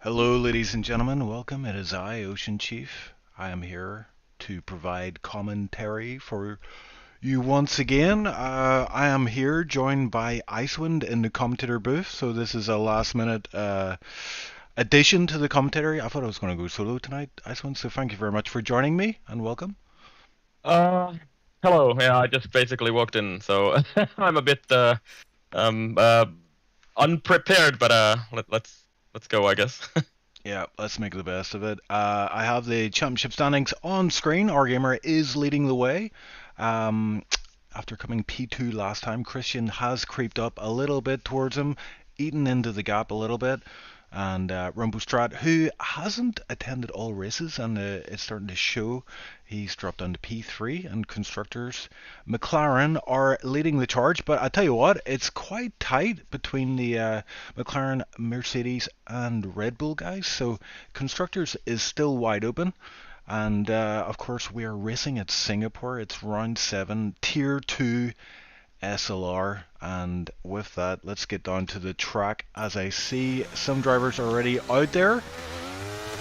Hello ladies and gentlemen, welcome. It is I, Ocean Chief. I am here to provide commentary for you once again. I am here joined by Icewind in the commentator booth, so this is a last minute addition to the commentary. I thought I was going to go solo tonight, Icewind, so thank you very much for joining me and welcome. Hello. Yeah, I just basically walked in, so I'm a bit unprepared, but let's go, I guess. Yeah, let's make the best of it. I have the championship standings on screen. Our gamer is leading the way. After coming P2 last time, Christian has creeped up a little bit towards him, eaten into the gap a little bit. And Rumbostrat, who hasn't attended all races, and it's starting to show, he's dropped down to P3, and Constructors McLaren are leading the charge. But I tell you what, it's quite tight between the McLaren, Mercedes, and Red Bull guys. So Constructors is still wide open. And of course, we are racing at Singapore. It's round 7, Tier 2. SLR, and with that, let's get down to the track. As I see some drivers already out there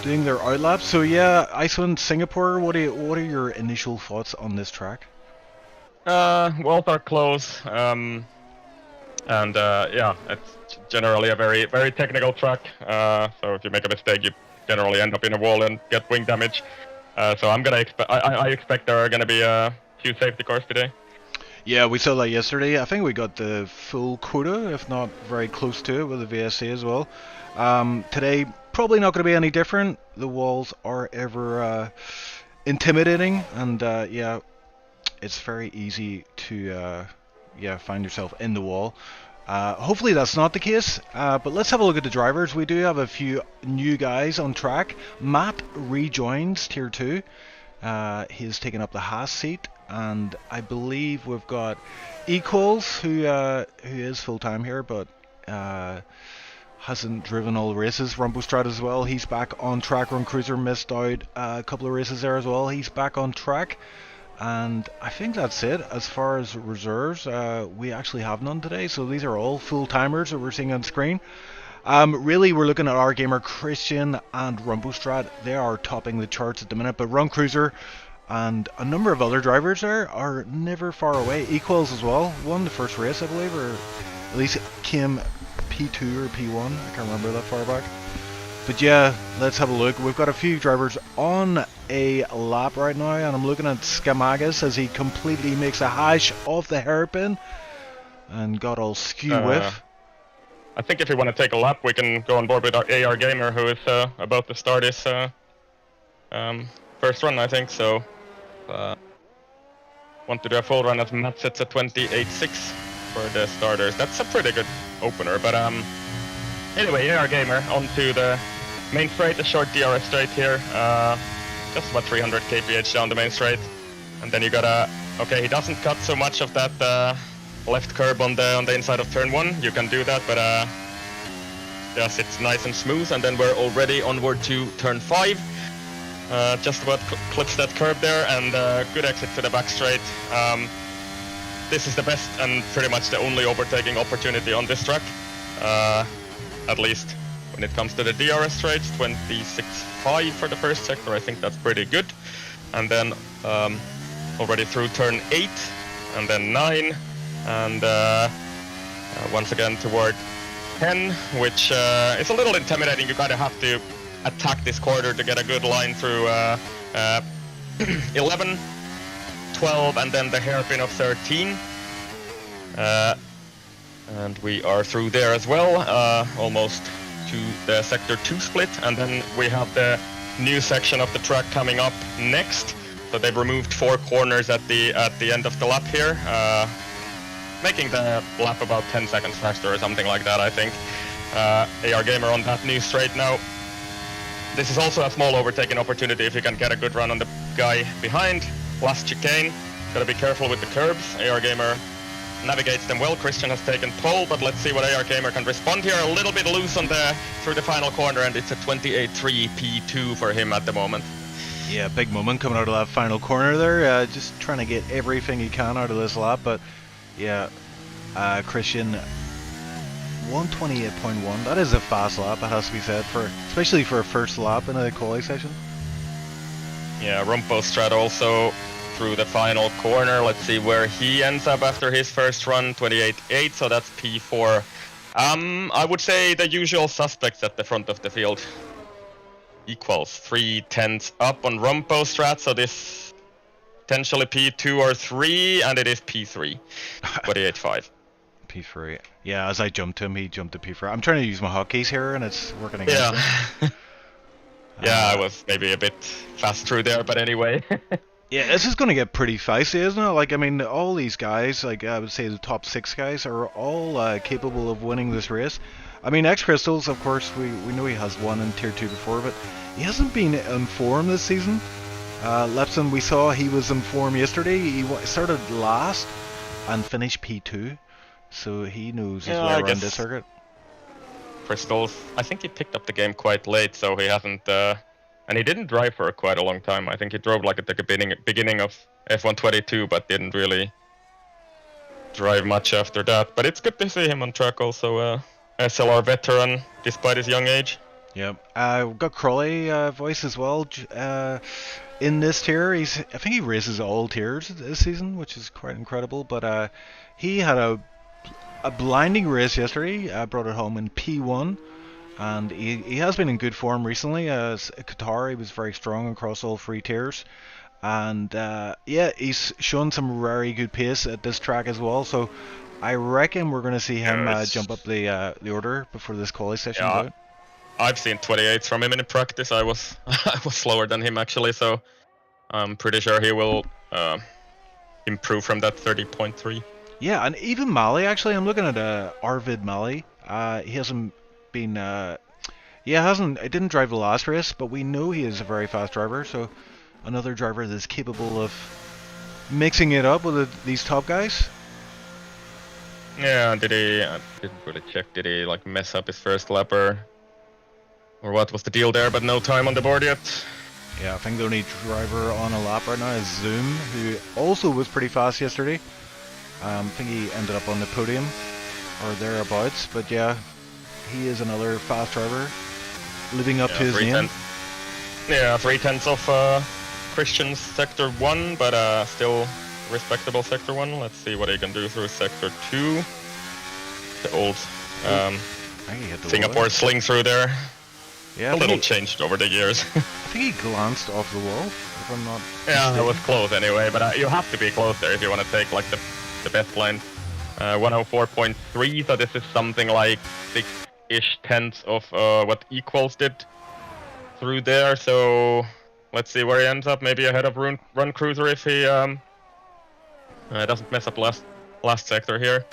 doing their outlaps. So yeah, Iceland, Singapore, what are your initial thoughts on this track? Walls are close, and yeah, it's generally a very technical track. So if you make a mistake, you generally end up in a wall and get wing damage. So I expect there are gonna be a few safety cars today. Yeah, we saw that yesterday. I think we got the full quota, if not very close to it, with the VSC as well. Today, probably not going to be any different. The walls are ever intimidating, and yeah, it's very easy to find yourself in the wall. Hopefully that's not the case, but let's have a look at the drivers. We do have a few new guys on track. Matt rejoins Tier 2. He's taken up the Haas seat. And I believe we've got Equals, who is full-time here, but hasn't driven all the races. Rumbostrat as well, he's back on track. Run Cruiser missed out a couple of races there as well. He's back on track. And I think that's it. As far as reserves, we actually have none today. So these are all full-timers that we're seeing on screen. Really, we're looking at our gamer Christian and Rumbostrat. They are topping the charts at the minute, but Run Cruiser and a number of other drivers there are never far away. Equals as well, won the first race I believe, or at least came P2 or P1, I can't remember that far back. But yeah, let's have a look. We've got a few drivers on a lap right now, and I'm looking at Skamagas as he completely makes a hash of the hairpin and got all skew whiff. I think if you want to take a lap, we can go on board with our AR gamer, who is about to start his first run, I think. So want to do a full run as Matt sets a 28.6 for the starters. That's a pretty good opener, but anyway, AR gamer onto the main straight, the short DRS straight here, just about 300 kph down the main straight, and then you gotta, okay, he doesn't cut so much of that left curb on the inside of turn 1, you can do that, but yes, it's nice and smooth, and then we're already onward to turn 5. Just about clips that curb there, and good exit to the back straight. This is the best and pretty much the only overtaking opportunity on this track, at least when it comes to the DRS straights. 26.5 for the first sector, I think that's pretty good. And then already through turn 8, and then 9, and once again toward 10, which is a little intimidating. You kind of have to attack this corner to get a good line through 11, 12, and then the hairpin of 13. And we are through there as well, almost to the sector 2 split, and then we have the new section of the track coming up next. So they've removed 4 corners at the end of the lap here, making the lap about 10 seconds faster or something like that, I think. AR Gamer on that new straight now. This is also a small overtaking opportunity if you can get a good run on the guy behind. Last chicane, gotta be careful with the curbs. AR Gamer navigates them well. Christian has taken pole, but let's see what AR Gamer can respond here. A little bit loose on through the final corner, and it's a 28.3 P2 for him at the moment. Yeah, big moment coming out of that final corner there. Just trying to get everything he can out of this lap, but yeah, Christian 128.1. That is a fast lap, it has to be said, especially for a first lap in a quali session. Yeah, Rumpo Strat also through the final corner. Let's see where he ends up after his first run, 28.8, so that's P4. I would say the usual suspects at the front of the field. Equals 3/10 up on Rumpo Strat, so this potentially P2 or 3, and it is P3, 28.5. P3. Yeah, as I jumped him, he jumped to P4. I'm trying to use my hotkeys here, and it's working against me. Yeah, I was maybe a bit fast through there, but anyway. Yeah, this is going to get pretty feisty, isn't it? Like, I mean, all these guys, like I would say the top 6 guys, are all capable of winning this race. I mean, X Crystals, of course, we know he has won in Tier 2 before, but he hasn't been in form this season. Lepson, we saw he was in form yesterday. He started last and finished P2. So he knows his way around this circuit. Crystals, I think he picked up the game quite late, so he hasn't, and he didn't drive for quite a long time. I think he drove like at the beginning of F122, but didn't really drive much after that. But it's good to see him on track also, SLR veteran, despite his young age. Yep, we've got Crowley voice as well in this tier. I think he races all tiers this season, which is quite incredible, but he had a blinding race yesterday, brought it home in P1, and he has been in good form recently. As Qatar, he was very strong across all 3 tiers, and yeah, he's shown some very good pace at this track as well, so I reckon we're going to see him jump up the order before this quali session is out. I've seen 28s from him in practice. I was slower than him actually, so I'm pretty sure he will improve from that 30.3. Yeah, and even Mali, actually, I'm looking at Arvid Mali. He hasn't been, he didn't drive the last race, but we know he is a very fast driver, so another driver that's capable of mixing it up with these top guys. Yeah, I didn't really check, did he like mess up his first lap or what was the deal there, but no time on the board yet. Yeah, I think the only driver on a lap right now is Zoom, who also was pretty fast yesterday. I think he ended up on the podium or thereabouts, but yeah, he is another fast driver living up to his name. Yeah, 3/10 of Christian's Sector 1, but still respectable Sector 1. Let's see what he can do through Sector 2. The old Singapore sling through there. Yeah, a little changed over the years. I think he glanced off the wall, if I'm not mistaken. It was close anyway, but you have to be close there if you want to take like the best line. 104.3, so this is something like 6-ish tenths of what Equals did through there, so let's see where he ends up, maybe ahead of Run Cruiser if he doesn't mess up last sector here.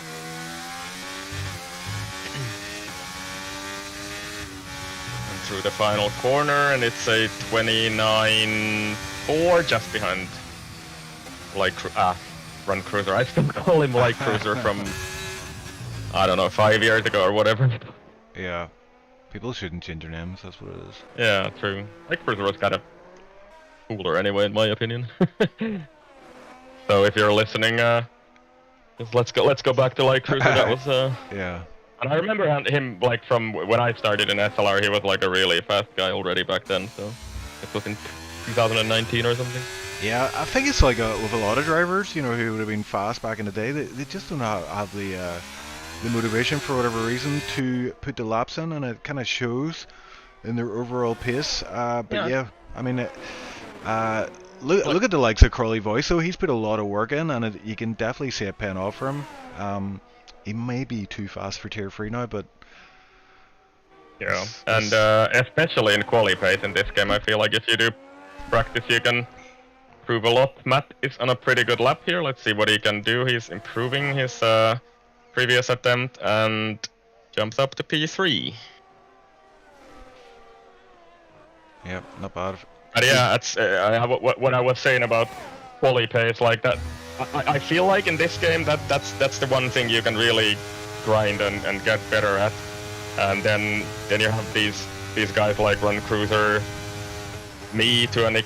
And through the final corner, and it's a 29.4 just behind Run Cruiser. I still call him Light Cruiser from, I don't know, 5 years ago or whatever. Yeah. People shouldn't change their names, that's what it is. Yeah, true. Light Cruiser was kind of cooler anyway, in my opinion. So if you're listening, just let's go back to Light Cruiser. That was Yeah. And I remember him like from when I started in SLR. He was like a really fast guy already back then. So it was in 2019 or something. Yeah, I think it's like with a lot of drivers, you know, who would have been fast back in the day. They just don't have the motivation for whatever reason to put the laps in, and it kind of shows in their overall pace. But yeah, I mean, look at the likes of Crowley Voice. So he's put a lot of work in, and you can definitely see it paying off for him. He may be too fast for Tier 3 now, but yeah, and especially in quali pace in this game, I feel like if you do practice, you can improve a lot. Matt is on a pretty good lap here. Let's see what he can do. He's improving his previous attempt and jumps up to P3. Yeah, not bad. But yeah, that's what I was saying about quali pace, like that. I feel like in this game that's the one thing you can really grind and get better at. And then you have these guys like Run Cruiser, me to an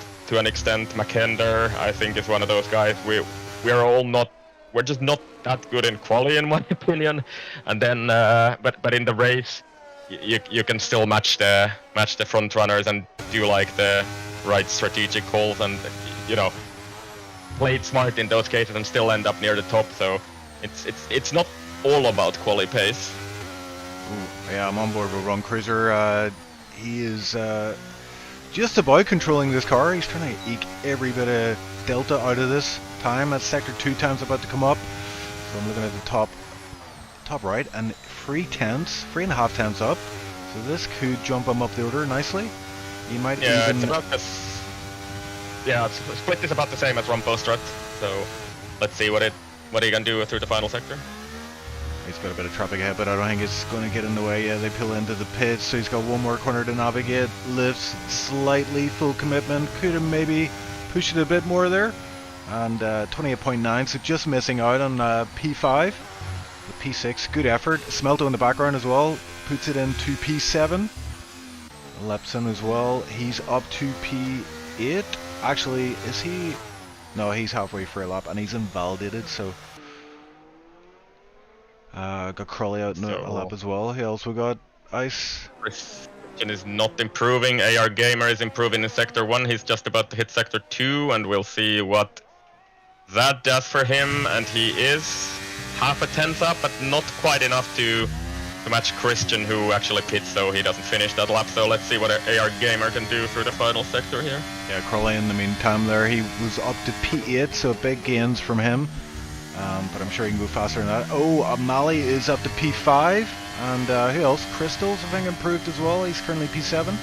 extent, Makender, I think is one of those guys. We're just not that good in quali in my opinion. And then but in the race you can still match the front runners and do like the right strategic calls and you know play it smart in those cases and still end up near the top. So it's not all about quali pace. Ooh, yeah, I'm on board with Run Cruiser. He is just about controlling this car. He's trying to eke every bit of delta out of this time. That sector 2 time's about to come up. So I'm looking at the top right, and 3.5 tenths up. So this could jump him up the order nicely. He might even. It's about this. Yeah, split is about the same as Rumpo Strut. So let's see what he can do through the final sector. He's got a bit of traffic ahead, but I don't think it's going to get in the way. Yeah, they pull into the pits, so he's got one more corner to navigate. Lifts slightly, full commitment. Could have maybe pushed it a bit more there. And 28.9, so just missing out on P5. The P6, good effort. Smelto in the background as well, puts it into P7. Lepson as well, he's up to P8. Actually, is he? No, he's halfway for a lap, and he's invalidated, so... got Crowley out in a lap as well. He also got Ice. Christian is not improving. AR Gamer is improving in Sector 1. He's just about to hit Sector 2, and we'll see what that does for him. And he is half a tenth up, but not quite enough to match Christian, who actually pits, so he doesn't finish that lap. So let's see what AR Gamer can do through the final sector here. Yeah, Crowley in the meantime there, he was up to P8, so big gains from him. But I'm sure he can go faster than that. Oh, Mali is up to P5, and who else? Crystals, I think, improved as well. He's currently P7.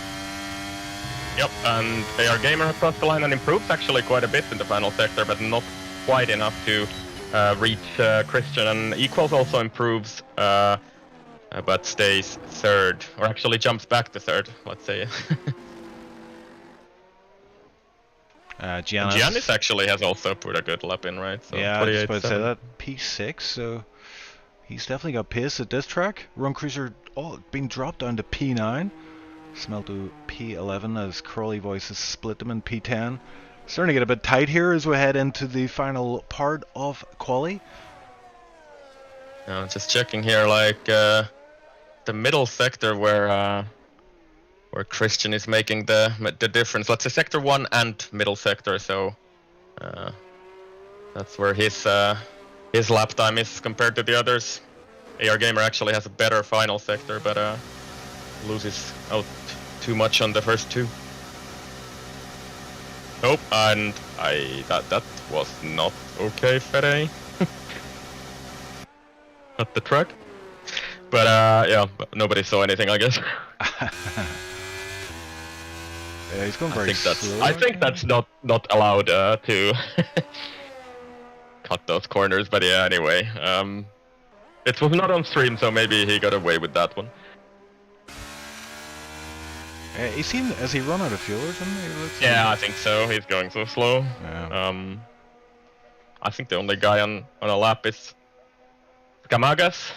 Yep, and AR Gamer across the line and improves actually quite a bit in the final sector, but not quite enough to reach Christian. And Equals also improves, but stays third, or actually jumps back to third, let's say. Giannis actually has also put a good lap in, right? So yeah, I was about to say that. P6, so he's definitely got pace at this track. Run Cruiser being dropped down to P9. Smelto P11 as Crowley Voices split them in P10. Starting to get a bit tight here as we head into the final part of quali. Just checking here, like the middle sector where Christian is making the difference. Let's say sector 1 and middle sector. So that's where his lap time is compared to the others. AR Gamer actually has a better final sector, but loses out too much on the first 2. Nope, and that was not okay, Fede. At the track. But yeah, nobody saw anything, I guess. Yeah, he's going very slow. I think that's not allowed to cut those corners, but yeah, anyway. It was not on stream, so maybe he got away with that one. Has he run out of fuel or something? Yeah, I think so. He's going so slow. Yeah. I think the only guy on a lap is Kamagas,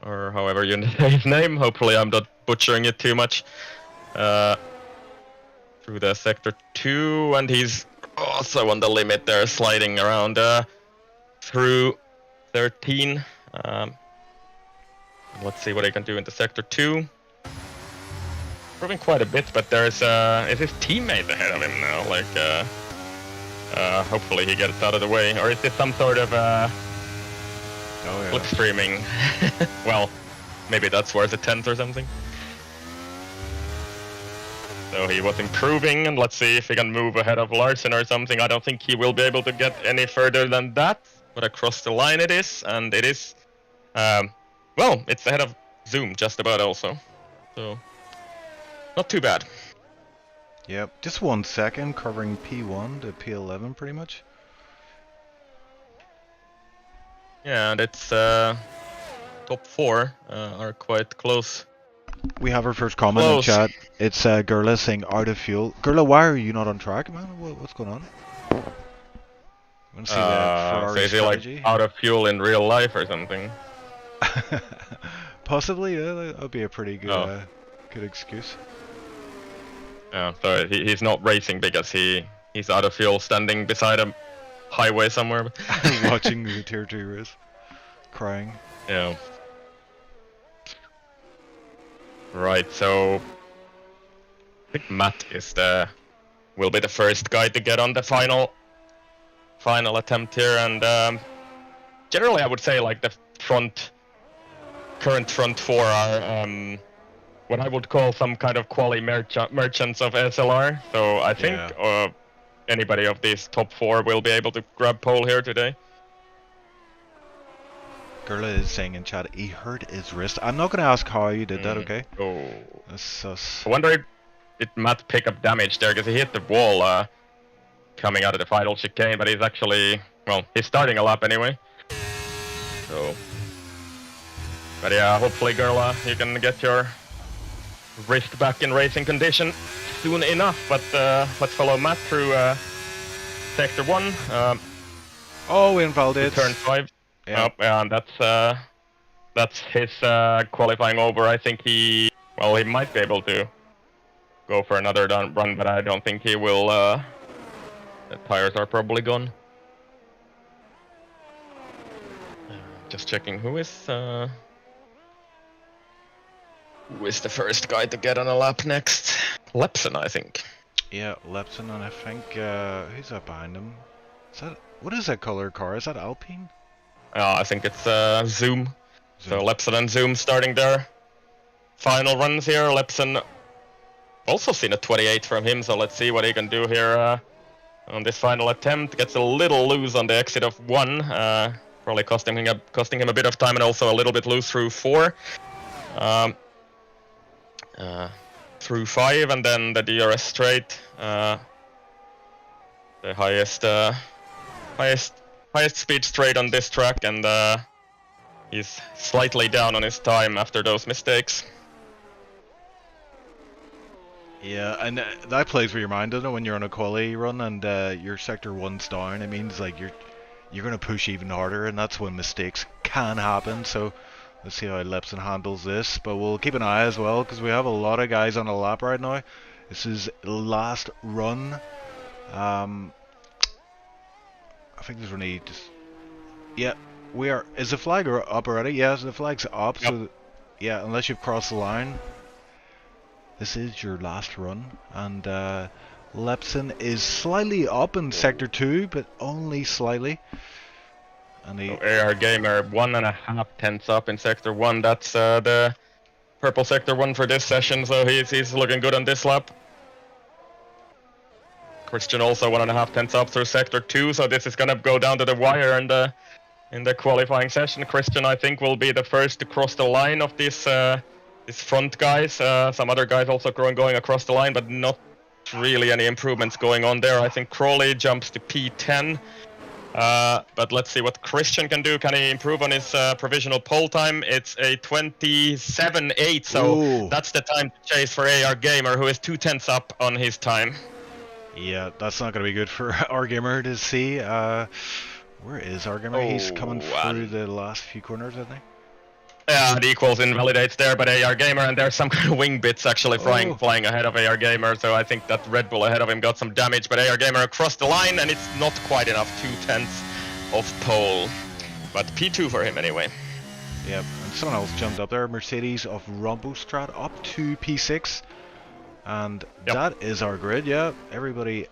or however you say his name. Hopefully I'm not butchering it too much. Through the sector 2, and he's also on the limit there, sliding around through 13. Let's see what he can do into sector 2. Improving quite a bit, but there's is his teammate ahead of him now? Like, hopefully he gets out of the way, or is this some sort of Slipstreaming? Well, maybe that's worth a 10th or something. So he was improving, and let's see if he can move ahead of Larsen or something. I don't think he will be able to get any further than that, but across the line it is, and it is, well, it's ahead of Zoom just about also. So, not too bad. Yep, just 1 second, covering P1 to P11 pretty much. Yeah, and it's top 4 are quite close. We have our first comment in chat. It's Gurla saying out of fuel. Gurla, why are you not on track, man? What's going on? Want to see the Ferrari so is he strategy? like out of fuel in real life or something? Possibly, yeah. That would be a pretty good, good excuse. Yeah, so he's not racing because he's out of fuel, standing beside a highway somewhere. Watching the tier 2 race. Crying. Yeah. Right, so I think Matt is will be the first guy to get on the final attempt here, and generally I would say like the current front 4 are what I would call some kind of quali merchants of SLR. So I think anybody of these top 4 will be able to grab pole here today. Gurla is saying in chat he hurt his wrist. I'm not going to ask how you did that, okay? Oh. That's sus. I wonder if did Matt pick up damage there, because he hit the wall coming out of the final chicane, but he's actually, well, he's starting a lap anyway. So, but yeah, hopefully Gurla, you can get your wrist back in racing condition soon enough. But let's follow Matt through sector 1. Oh, we invalidated. Turn 5. Yeah. And that's his qualifying over. I think he might be able to go for another run, but I don't think he will. The tires are probably gone. Just checking who is the first guy to get on a lap next. Lepson, I think. Yeah, Lepson, and I think who's that behind him? Is that, what is that color car? Is that Alpine? I think it's Zoom. So Lepson and Zoom starting their final runs here. Lepson also seen a 28 from him, so let's see what he can do here on this final attempt. Gets a little loose on the exit of 1, probably costing him a bit of time, and also a little bit loose through 4. Through 5, and then the DRS straight, the highest speed straight on this track, and he's slightly down on his time after those mistakes. Yeah, and that plays with your mind, doesn't it? When you're on a quali run and your sector 1's down, it means like you're gonna push even harder, and that's when mistakes can happen. So let's see how Lepson handles this, but we'll keep an eye as well, because we have a lot of guys on a lap right now. This is last run. I think there's only just... Yeah, we are... Is the flag up already? Yeah, the flag's up, yep. So... Yeah, unless you've crossed the line. This is your last run, and Lepson is slightly up in sector 2, but only slightly. And so AR Gamer 1.5 tenths up in sector 1. That's the purple sector 1 for this session, so he's looking good on this lap. Christian also 1.5 tenths up through sector 2, so this is gonna go down to the wire in the qualifying session. Christian, I think, will be the first to cross the line of this front guys. Some other guys also going across the line, but not really any improvements going on there. I think Crawley jumps to P10. But let's see what Christian can do. Can he improve on his provisional pole time? It's a 27.8, so that's the time to chase for AR Gamer, who is 2 tenths up on his time. Yeah, that's not going to be good for our Gamer to see. Where is Argamer? He's coming through the last few corners, I think. Yeah, the equals invalidates there, but AR Gamer, and there's some kind of wing bits actually flying ahead of AR Gamer, so I think that Red Bull ahead of him got some damage, but AR Gamer across the line, and it's not quite enough, 2/10 of pole. But P2 for him anyway. Yep, and someone else jumped up there, Mercedes of Rombostrat up to P6, and that is our grid, yeah, everybody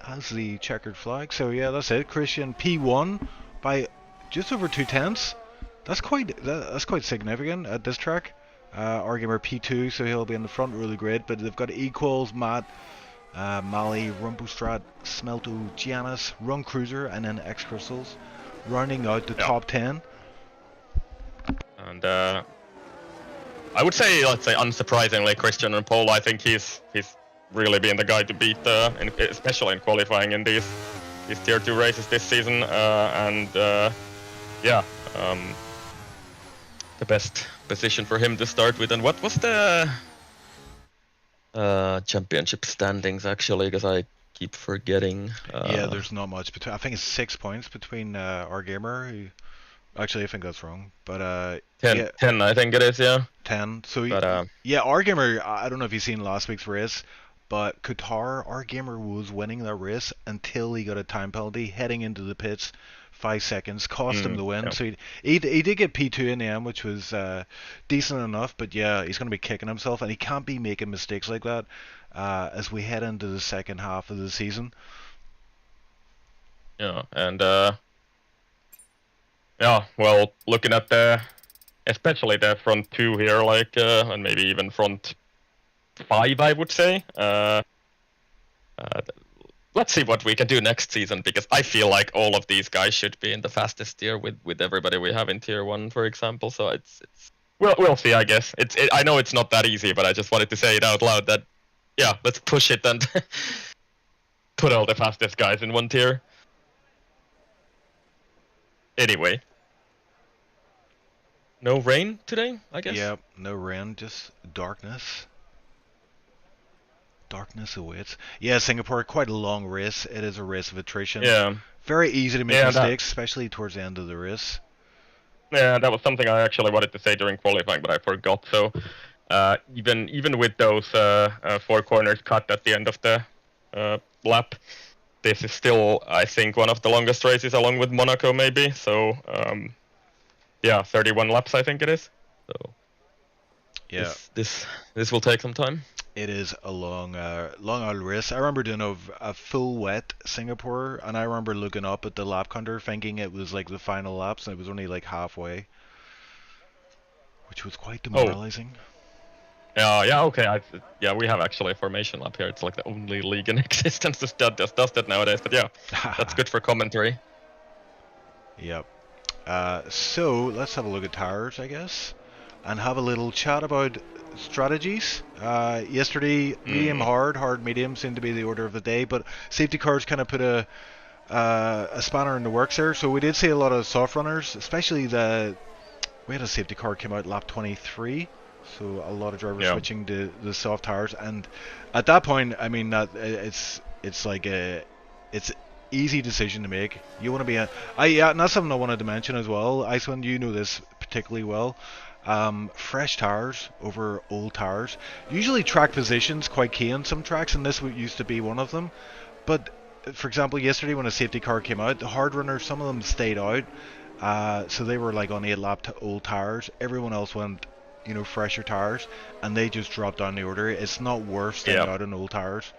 has the checkered flag, so yeah, that's it. Christian P1 by just over 2/10. That's quite significant at this track. Argamer P2, so he'll be in the front row of the grid, but they've got equals, Matt, Mali, Rumpelstrat, Smelto, Giannis, Run Cruiser, and then X Crystals, rounding out the top 10. And I would say, let's say, unsurprisingly, Christian and Paul, I think he's really been the guy to beat, especially in qualifying in these Tier 2 races this season, the best position for him to start with. And what was the championship standings actually? Because I keep forgetting. Yeah, there's not much between. I think it's 6 points between our gamer. Who, actually, I think that's wrong. But 10, 10, I think it is. Yeah. 10. So yeah, our gamer. I don't know if you've seen last week's race, but Qatar, our gamer was winning that race until he got a time penalty heading into the pits. 5 seconds cost him the win, yeah. so he did get P2 in the end, which was decent enough. But yeah, he's going to be kicking himself, and he can't be making mistakes like that as we head into the second half of the season. Yeah, and yeah, well, looking at especially the front two here, like, and maybe even front 5, I would say. Let's see what we can do next season, because I feel like all of these guys should be in the fastest tier with everybody we have in Tier 1, for example. So it's we'll see, I guess. I know it's not that easy, but I just wanted to say it out loud that, yeah, let's push it and put all the fastest guys in one tier. Anyway. No rain today, I guess? Yep, no rain, just darkness. Darkness awaits. Yeah, Singapore, quite a long race. It is a race of attrition. Yeah. Very easy to make mistakes, especially towards the end of the race. Yeah, that was something I actually wanted to say during qualifying, but I forgot. So even with those 4 corners cut at the end of the lap, this is still, I think, one of the longest races, along with Monaco maybe. So yeah, 31 laps I think it is. So yeah, this will take some time. It is a long old race. I remember doing a full wet Singapore, and I remember looking up at the lap counter thinking it was like the final laps, and it was only like halfway, which was quite demoralizing. Yeah, okay. Yeah, we have actually a formation lap here. It's like the only league in existence that does that nowadays. But yeah, that's good for commentary. Yep. So let's have a look at tires, I guess, and have a little chat about strategies. Yesterday, medium, hard, medium seemed to be the order of the day, but safety cars kind of put a spanner in the works there. So we did see a lot of soft runners, especially we had a safety car came out lap 23, so a lot of drivers switching to the soft tires. And at that point, I mean, it's like it's easy decision to make. You want to be and that's something I wanted to mention as well. Iceland, you know this particularly well. Fresh tires over old tires. Usually track position's quite key on some tracks, and this used to be one of them. But for example, yesterday when a safety car came out, the hard runners, some of them stayed out, so they were like on 8 lap to old tires. Everyone else went, fresher tires, and they just dropped down the order. It's not worth staying out on old tires.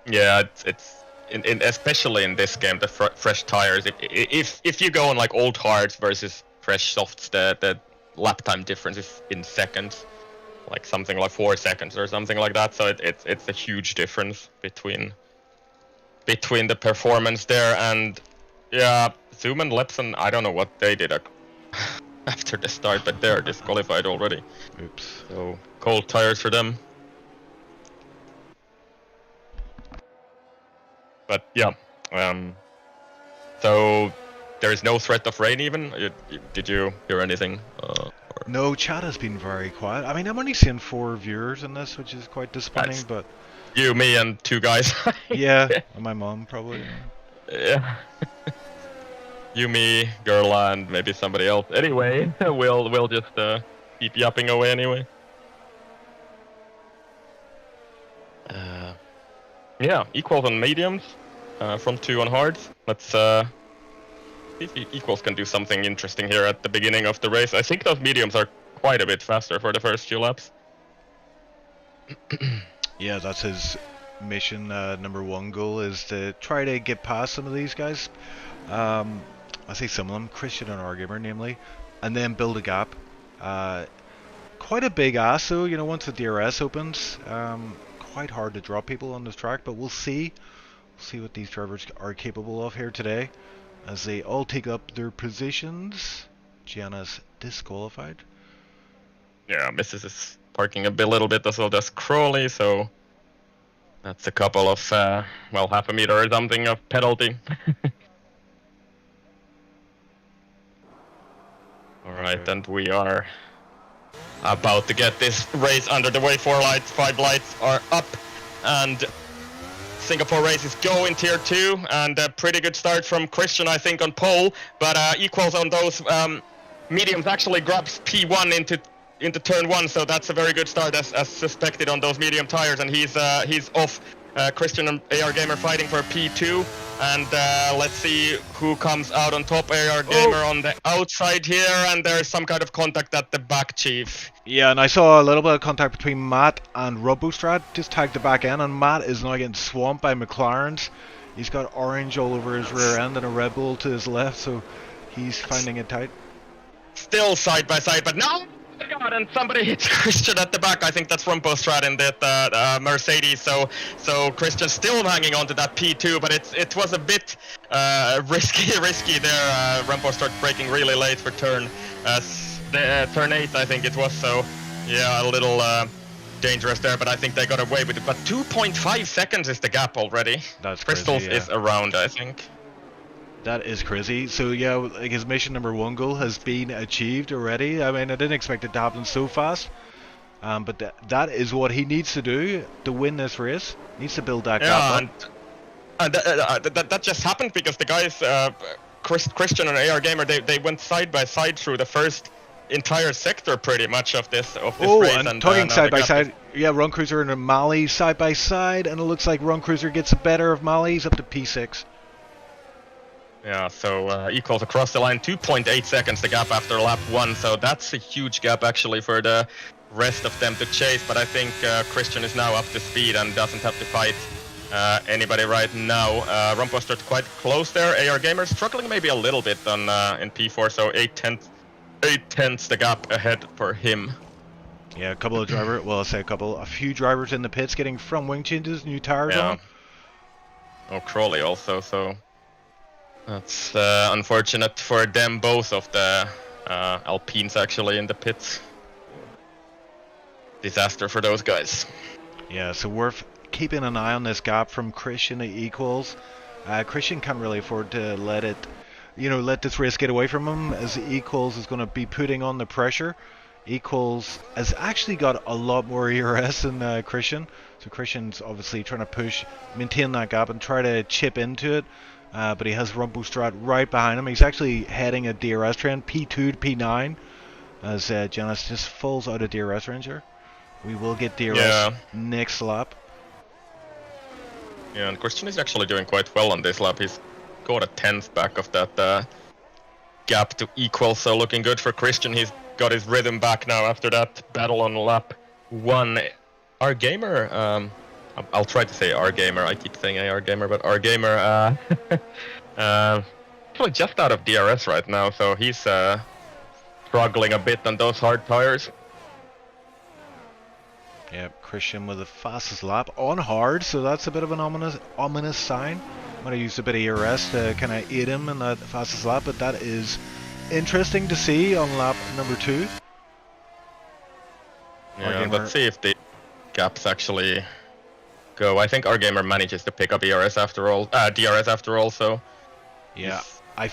Yeah, it's especially in this game, the fresh tires. If you go on like old hards versus fresh softs, the lap time difference is in seconds, like something like 4 seconds or something like that. So it's a huge difference between the performance there. And yeah, Zoom and Lepson, I don't know what they did after the start, but they're disqualified already. Oops. So cold tires for them. But yeah, so there is no threat of rain even? Did you hear anything? No, chat has been very quiet. I mean, I'm only seeing 4 viewers in this, which is quite disappointing, but... You, me, and 2 guys. Yeah, and my mom, probably. Yeah. you, me, Gerla, and maybe somebody else. Anyway, we'll just keep yapping away anyway. Yeah, equals on mediums, from 2 on hards. Let's see if equals can do something interesting here at the beginning of the race. I think those mediums are quite a bit faster for the first few laps. Yeah, that's his mission. Number 1 goal is to try to get past some of these guys. I say some of them, Christian and Wargamer namely, and then build a gap. Quite a big ass though, you know, once the DRS opens. Quite hard to drop people on this track, but we'll see. We'll see what these drivers are capable of here today as they all take up their positions. Gianna's disqualified. Yeah, Mrs. is parking a little bit as well as Crowley, so that's a couple of, well, half a meter or something of penalty. Alright, and we are about to get this race under the way. 4 lights, 5 lights are up, and Singapore races go in tier 2, and a pretty good start from Christian, I think, on pole, but equals on those mediums actually grabs P1 into turn 1, so that's a very good start as suspected on those medium tires, and he's off. Christian and AR Gamer fighting for P2, and let's see who comes out on top. AR Gamer on the outside here, and there's some kind of contact at the back, Chief. Yeah, and I saw a little bit of contact between Matt and Robostrat, just tagged the back end, and Matt is now getting swamped by McLarens. He's got orange all over his rear end and a Red Bull to his left, so he's finding it tight. Still side by side, but no! Oh my God, and somebody hits Christian at the back. I think that's Rumpostrat in that Mercedes. So Christian still hanging on to that P2, but it was a bit risky there. Rumpostrat braking really late for turn 8, I think it was. So yeah, a little dangerous there, but I think they got away with it. But 2.5 seconds is the gap already. That's Crystals crazy, yeah. is around, I think. That is crazy. So yeah, like his mission number 1 goal has been achieved already. I mean, I didn't expect it to happen so fast, but that is what he needs to do to win this race. He needs to build that gap up. And that just happened because the guys, Christian and AR Gamer, they went side by side through the first entire sector pretty much of this race. And talking side by side, yeah, Run Cruiser and Mali side by side, and it looks like Run Cruiser gets the better of Mali. He's up to P6. Yeah, so equals across the line, 2.8 seconds the gap after lap 1, so that's a huge gap actually for the rest of them to chase, but I think Christian is now up to speed and doesn't have to fight anybody right now. Rumpostrat quite close there. AR Gamer struggling maybe a little bit on in P4, so 8/10 the gap ahead for him. Yeah, a couple of drivers, well, I'll say a few drivers in the pits getting front wing changes, new tires on. Oh, Crowley also, so that's unfortunate for them, both of the Alpines actually in the pits. Disaster for those guys. Yeah, so worth keeping an eye on this gap from Christian to equals. Christian can't really afford to let this race get away from him, as equals is going to be putting on the pressure. Equals has actually got a lot more ERS than Christian, so Christian's obviously trying to maintain that gap and try to chip into it. But he has Rumpostrat right behind him. He's actually heading a DRS trend, P2 to P9, as Janice just falls out of DRS range here. We will get DRS next lap. Yeah, and Christian is actually doing quite well on this lap. He's got a 10th back of that gap to equal, so looking good for Christian. He's got his rhythm back now after that battle on lap 1. Our gamer, I'll try to say R Gamer. I keep saying AR Gamer, but R Gamer actually just out of DRS right now, so he's struggling a bit on those hard tires. Yep, Christian with the fastest lap on hard, so that's a bit of an ominous sign. Might have used a bit of ERS to kind of aid him in that fastest lap, but that is interesting to see on lap number 2. Yeah, let's see if the gaps actually go. I think our gamer manages to pick up DRS after all, so yeah, I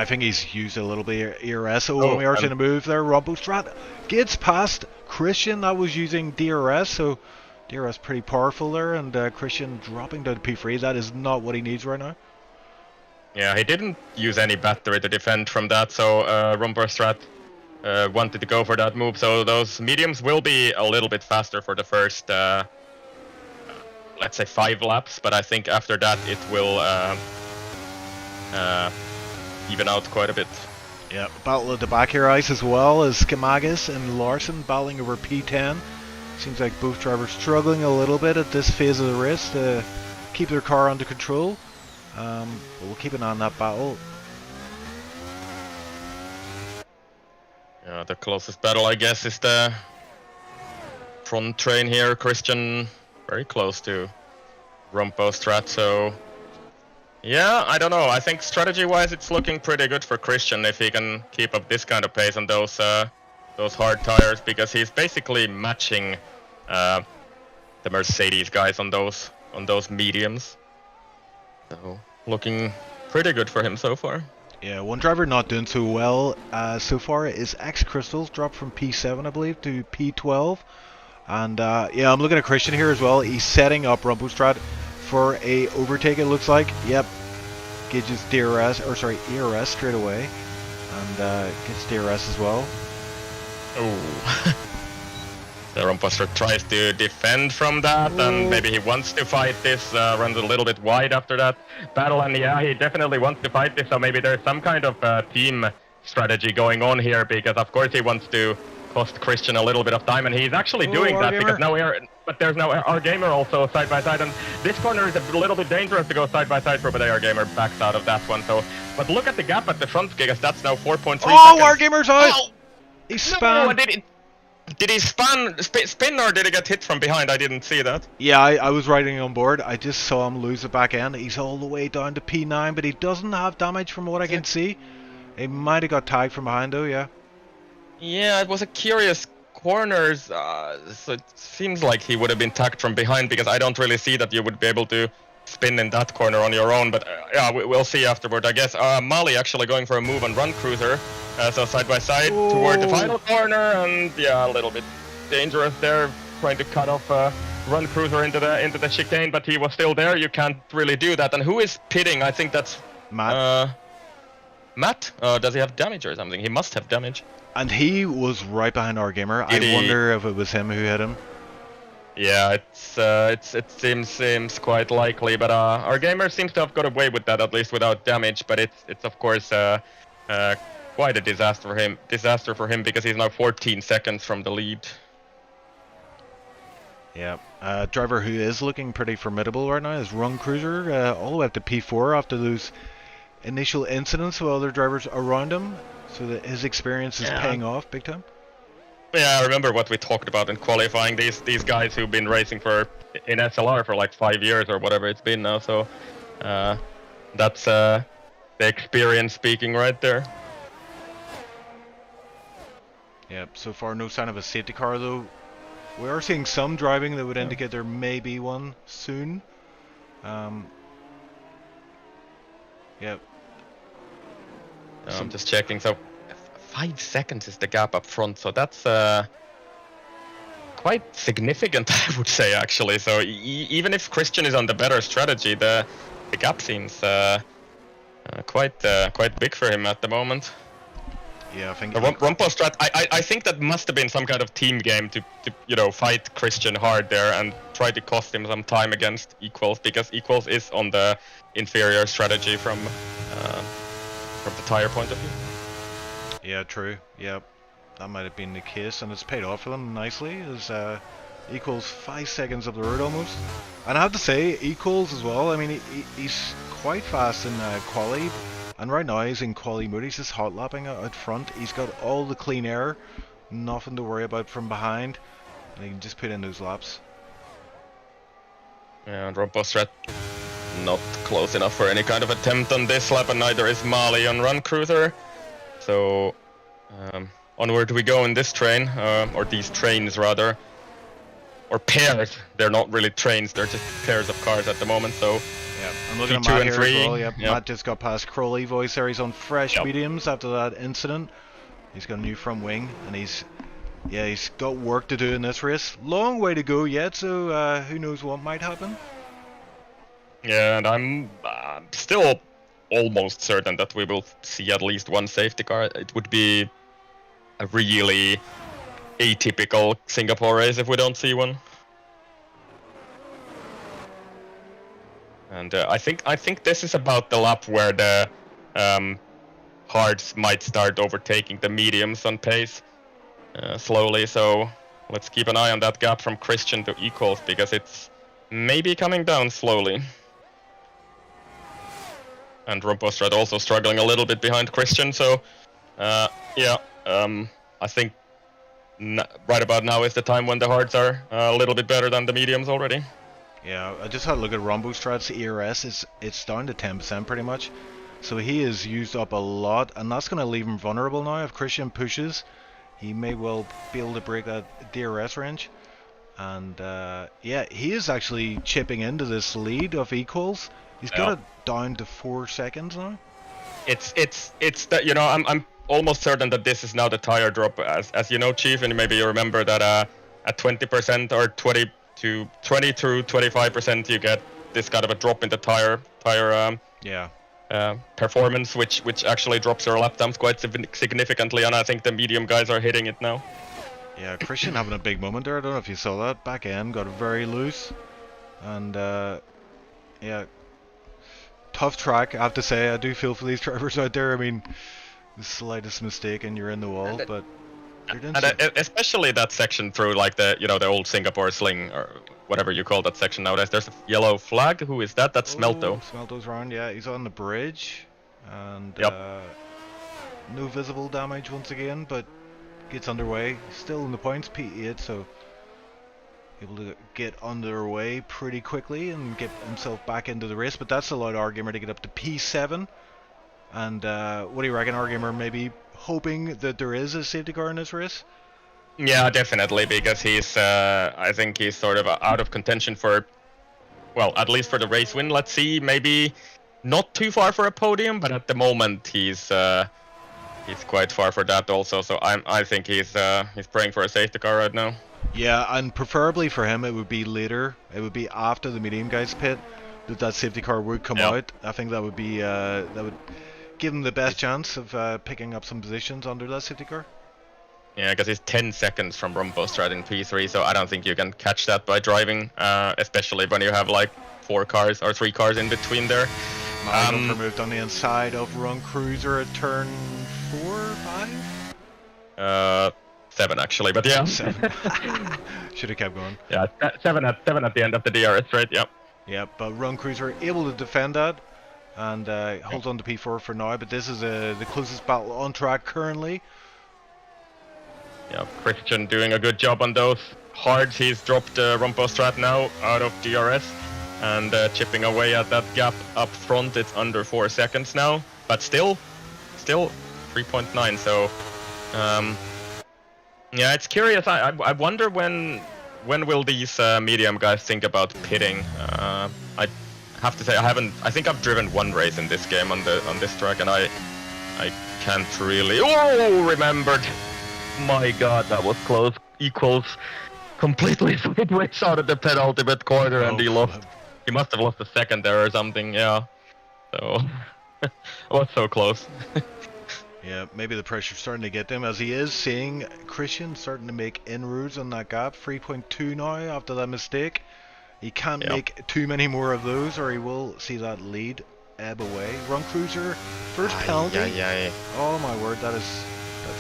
think he's used a little bit of ERS. We are trying to move there. Rumpostrat gets past Christian. That was using DRS, so DRS pretty powerful there, and Christian dropping down to P3. That is not what he needs right now. Yeah, he didn't use any battery to defend from that, so Rumperstrat wanted to go for that move. So those mediums will be a little bit faster for the first, let's say 5 laps, but I think after that it will even out quite a bit. Yeah, battle at the back here, Ice, as well as Skimagis and Larson battling over P10. Seems like both drivers struggling a little bit at this phase of the race to keep their car under control. But we'll keep an eye on that battle. Yeah, the closest battle, I guess, is the front train here. Christian very close to Rumperstrat, so yeah, I don't know. I think strategy-wise, it's looking pretty good for Christian if he can keep up this kind of pace on those hard tires, because he's basically matching the Mercedes guys on those mediums. So looking pretty good for him so far. Yeah, one driver not doing so well so far is X Crystals, dropped from P7, I believe, to P12. And yeah, I'm looking at Christian here as well. He's setting up Rumperstrat for a overtake, it looks like. Yep, gauges DRS, or sorry, ERS straight away, and gets DRS as well. Oh. The Rumperstrat tries to defend from that, and maybe he wants to fight this, runs a little bit wide after that battle, and yeah, he definitely wants to fight this, so maybe there's some kind of team strategy going on here, because of course he wants to cost Christian a little bit of time, and he's actually doing that, because now but there's now our gamer also side by side, and this corner is a little bit dangerous to go side by side for, but our gamer backs out of that one. So, but look at the gap at the front, because that's now 4.3 seconds. Our gamer's out! Oh! He spun! No, did he spin or did he get hit from behind? I didn't see that. Yeah, I was riding on board. I just saw him lose the back end. He's all the way down to P9, but he doesn't have damage from what I can see. He might have got tagged from behind though, yeah. Yeah, it was a curious corner. So it seems like he would have been tagged from behind, because I don't really see that you would be able to spin in that corner on your own. But yeah, we'll see afterward, I guess. Mali actually going for a move on Run Cruiser. So side by side toward the final corner, and yeah, a little bit dangerous there, trying to cut off Run Cruiser into the chicane, but he was still there. You can't really do that. And who is pitting? I think that's Matt. Matt? Does he have damage or something? He must have damage. And he was right behind our gamer. I wonder if it was him who hit him. Yeah, it seems quite likely, but our gamer seems to have got away with that, at least without damage. But it's of course quite a disaster for him, because he's now 14 seconds from the lead. Yeah, driver who is looking pretty formidable right now is Run Cruiser, all the way up to P4 after those initial incidents with other drivers around him, so that his experience is paying off big time. Yeah, I remember what we talked about in qualifying, these guys who've been racing in SLR for like 5 years or whatever it's been now, so that's the experience speaking right there. Yep, so far no sign of a safety car though. We are seeing some driving that would indicate there may be one soon. Yep. I'm just checking, so 5 seconds is the gap up front, so that's quite significant, I would say, actually. So even if Christian is on the better strategy, the gap seems quite big for him at the moment. Yeah, I think Rumperstrat, I think that must have been some kind of team game to fight Christian hard there and try to cost him some time against Equals, because Equals is on the inferior strategy from the tire point of view. Yeah, true. Yeah, that might have been the case, and it's paid off for them nicely. As Equals 5 seconds up the road almost, and I have to say Equals as well. I mean, he's quite fast in quali. And right now he's in quali mode, he's just hot lapping out front. He's got all the clean air, nothing to worry about from behind, and he can just put in those laps. Yeah, and Rumperstrat not close enough for any kind of attempt on this lap, and neither is Mali on Run Cruiser. So onward we go in this train, or these trains rather, or pairs. They're not really trains, they're just pairs of cars at the moment. So yeah, I'm looking at Matt here as well. Yep. Matt just got past Crowley voice there. He's on fresh mediums after that incident. He's got a new front wing, and he's got work to do in this race. Long way to go yet, so who knows what might happen. Yeah, and I'm still almost certain that we will see at least one safety car. It would be a really atypical Singapore race if we don't see one. And I think this is about the lap where the hards might start overtaking the mediums on pace slowly. So let's keep an eye on that gap from Christian to equals, because it's maybe coming down slowly. And Rumpostrad also struggling a little bit behind Christian. So yeah, I think right about now is the time when the hards are a little bit better than the mediums already. Yeah, I just had a look at Rumbostrad's ERS. It's down to 10% pretty much. So he has used up a lot, and that's going to leave him vulnerable now. If Christian pushes, he may well be able to break that DRS range. And yeah, he is actually chipping into this lead of equals. He's got it down to 4 seconds now. It's that, you know, I'm almost certain that this is now the tire drop, as you know, Chief, and maybe you remember that at 20% or 20 through 25% you get this kind of a drop in the tire performance, which actually drops your lap times quite significantly, and I think the medium guys are hitting it now. Yeah, Christian having a big moment there. I don't know if you saw that. Back end got very loose, and yeah, tough track. I have to say, I do feel for these drivers out there. I mean, the slightest mistake and you're in the wall, but and especially that section through, like, the, you know, the old Singapore sling or whatever you call that section nowadays. There's a yellow flag. Who is that? That's Smelto. Smelto's round. Yeah, he's on the bridge, and no visible damage once again, but gets underway. Still in the points, P8, so able to get underway pretty quickly and get himself back into the race. But that's allowed Our Gamer to get up to P7. And what do you reckon, Our Gamer? Maybe hoping that there is a safety car in this race? Yeah, definitely, because he's I think he's sort of out of contention for, well, at least for the race win. Let's see, maybe not too far for a podium, but at the moment he's quite far for that also. So I think he's praying for a safety car right now. Yeah, and preferably for him it would be later. It would be after the medium guys pit that safety car would come out. I think that would be that would give him the best chance of picking up some positions under that safety car. Yeah, because he's 10 seconds from Rumpostrad in P3, so I don't think you can catch that by driving, especially when you have like 4 cars or 3 cars in between there. Magnum moved on the inside of Run Cruiser at turn 4, 5? 7 actually, but yeah. 7. Should have kept going. Yeah, 7 at the end of the DRS, right? Yep. Yeah, but Run Cruiser able to defend that and holds on to P4 for now. But this is the closest battle on track currently. Yeah, Christian doing a good job on those hards. He's dropped Rumpostrad now out of DRS and chipping away at that gap up front. It's under 4 seconds now, but still 3.9. So yeah, it's curious. I wonder when will these medium guys think about pitting. I have to say I think I've driven 1 race in this game on this track, and I can't really remembered. My god, that was close. Equals completely sideways out of the penultimate corner, and he must have lost a second there or something. Yeah, so it was so close. Yeah, maybe the pressure's starting to get them, as he is seeing Christian starting to make inroads on that gap. 3.2 now after that mistake. He can't make too many more of those, or he will see that lead ebb away. Run Cruiser, first penalty. Oh my word, that's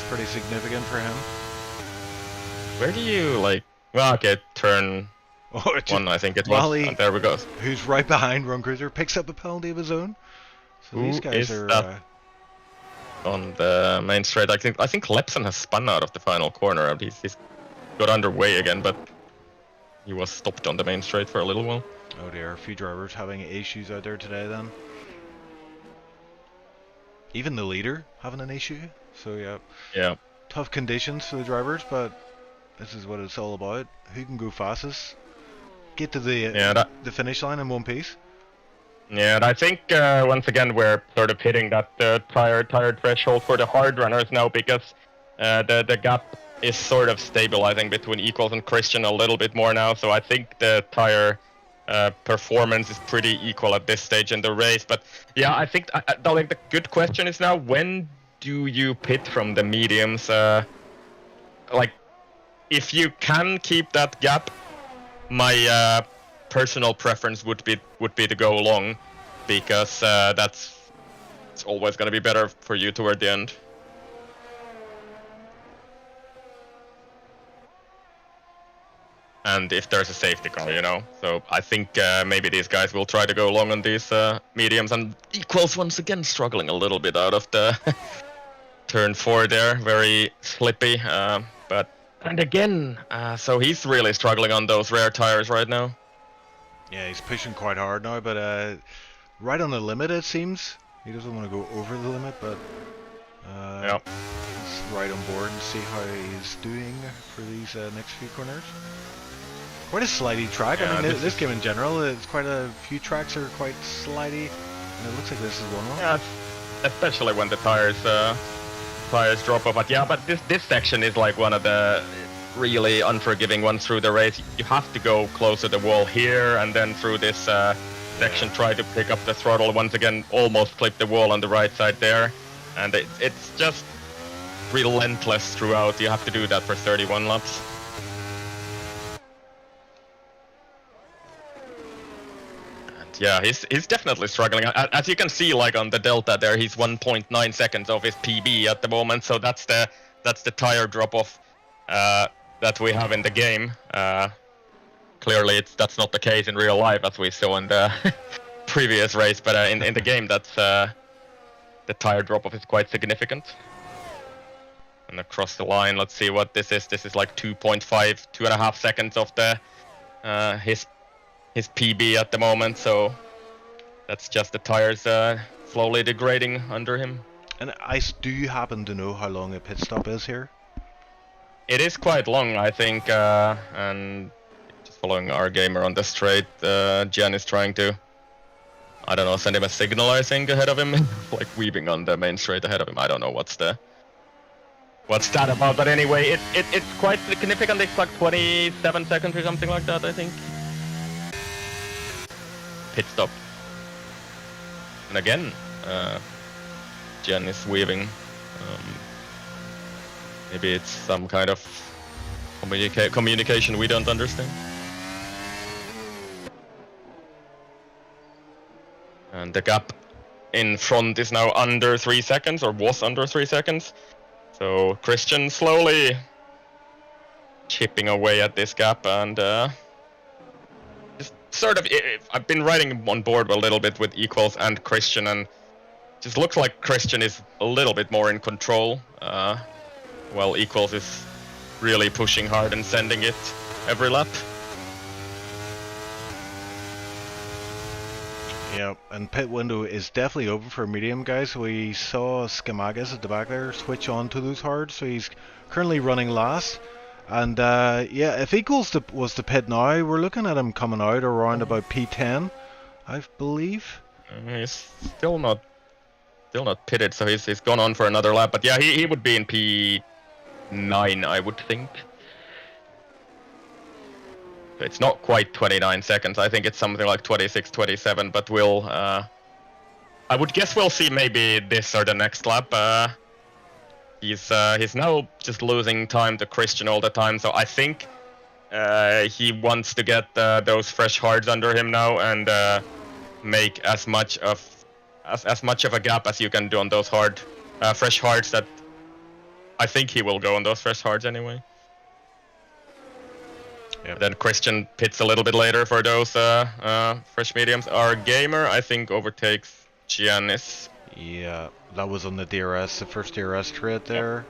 pretty significant for him. Where do you well, okay, turn 1 I think it was, and there we go. Who's right behind Run Cruiser, picks up a penalty of his own. So these guys are on the main straight. I think Lepson has spun out of the final corner, and he's got underway again, but he was stopped on the main straight for a little while. Oh dear, a few drivers having issues out there today then. Even the leader having an issue. So yeah, tough conditions for the drivers, but this is what it's all about. Who can go fastest? Get to the finish line in one piece. Yeah, and I think once again we're sort of hitting that tire threshold for the hard runners now, because the gap is sort of stabilizing between equals and Christian a little bit more now. So I think the tire performance is pretty equal at this stage in the race. But yeah, I think the good question is now, when do you pit from the mediums? Like, if you can keep that gap, my personal preference would be to go long, because it's always going to be better for you toward the end. And if there's a safety car, you know. So I think maybe these guys will try to go long on these mediums, and Equals once again struggling a little bit out of the turn 4 there, very slippy. And again, so he's really struggling on those rare tires right now. Yeah, he's pushing quite hard now, but right on the limit it seems. He doesn't want to go over the limit, but he's right on board and see how he's doing for these next few corners. Quite a slidey track. Yeah, I mean, this game in general, it's quite a few tracks are quite slidey, and it looks like this is one of them. Yeah, especially when the tires drop off. But yeah, but this section is like one of the really unforgiving ones through the race. You have to go close to the wall here, and then through this section try to pick up the throttle. Once again, almost clip the wall on the right side there, and it's just relentless throughout. You have to do that for 31 laps. Yeah, he's definitely struggling. As you can see, like on the delta there, he's 1.9 seconds off his PB at the moment. So that's the tire drop off that we have in the game. Clearly, that's not the case in real life, as we saw in the previous race. But in the game, that's the tire drop off is quite significant. And across the line, let's see what this is. This is like 2.5 seconds of the his PB at the moment, so that's just the tires slowly degrading under him. And do you happen to know how long a pit stop is here? It is quite long, I think, and just following our gamer on the straight, Jen is trying to, I don't know, send him a signal, I think, ahead of him, like weaving on the main straight ahead of him. I don't know what's that about, but anyway, it's quite significant. It's like 27 seconds or something like that, I think. Pit stop. And again, Jen is weaving. Maybe it's some kind of communication we don't understand. And the gap in front is now under 3 seconds, or was under 3 seconds. So Christian slowly chipping away at this gap, and sort of, I've been riding on board a little bit with Equals and Christian, and just looks like Christian is a little bit more in control, while Equals is really pushing hard and sending it every lap. Yeah, and pit window is definitely open for medium guys. We saw Skamagas at the back there switch on to those hard, so he's currently running last. And yeah, if Equals was to pit now, we're looking at him coming out around about P10, I believe. He's still not pitted, so he's gone on for another lap. But yeah, he would be in P9, I would think. It's not quite 29 seconds. I think it's something like 26, 27. But I would guess we'll see maybe this or the next lap. He's now just losing time to Christian all the time, so I think he wants to get those fresh hards under him now, and make as much of a gap as you can do on those fresh hards. That I think he will go on those fresh hards anyway. Yep. Then Christian pits a little bit later for those fresh mediums. Our gamer, I think, overtakes Giannis. Yeah, that was on the DRS, the first DRS straight there.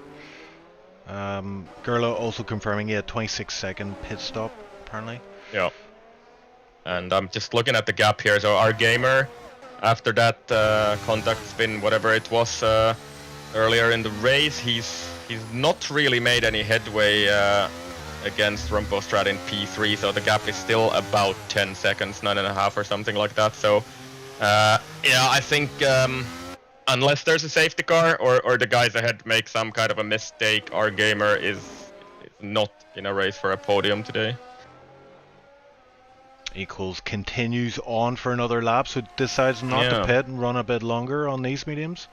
Gerla also confirming he had 26-second pit stop, apparently. Yeah. And I'm just looking at the gap here. So our gamer, after that contact spin, whatever it was earlier in the race, he's not really made any headway against Rumpostrat in P3. So the gap is still about 10 seconds, 9.5 or something like that. So yeah, I think. Unless there's a safety car or the guys ahead make some kind of a mistake, our gamer is not in a race for a podium today. Equals continues on for another lap, so decides not to pit and run a bit longer on these mediums.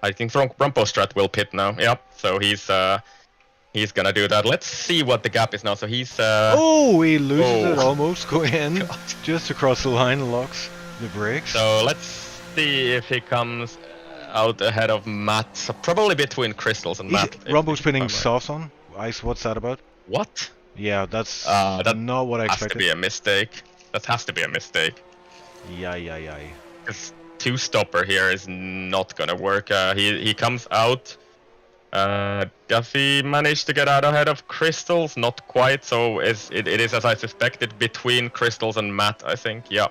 I think Rumpostrat will pit now. Yep. So he's gonna do that. Let's see what the gap is now. So he's oh, he loses it almost going in just across the line, locks the brakes. So let's see if he comes out ahead of Matt. So probably between Crystals and Matt. Rumbo's putting softs on. Ice, what's that about? What? Yeah, that's not what I expected. Has to be a mistake. That has to be a mistake. Yeah. Because two-stopper here is not gonna work. He comes out. Does he manage to get out ahead of Crystals? Not quite. So it is as I suspected between Crystals and Matt, I think. Yeah.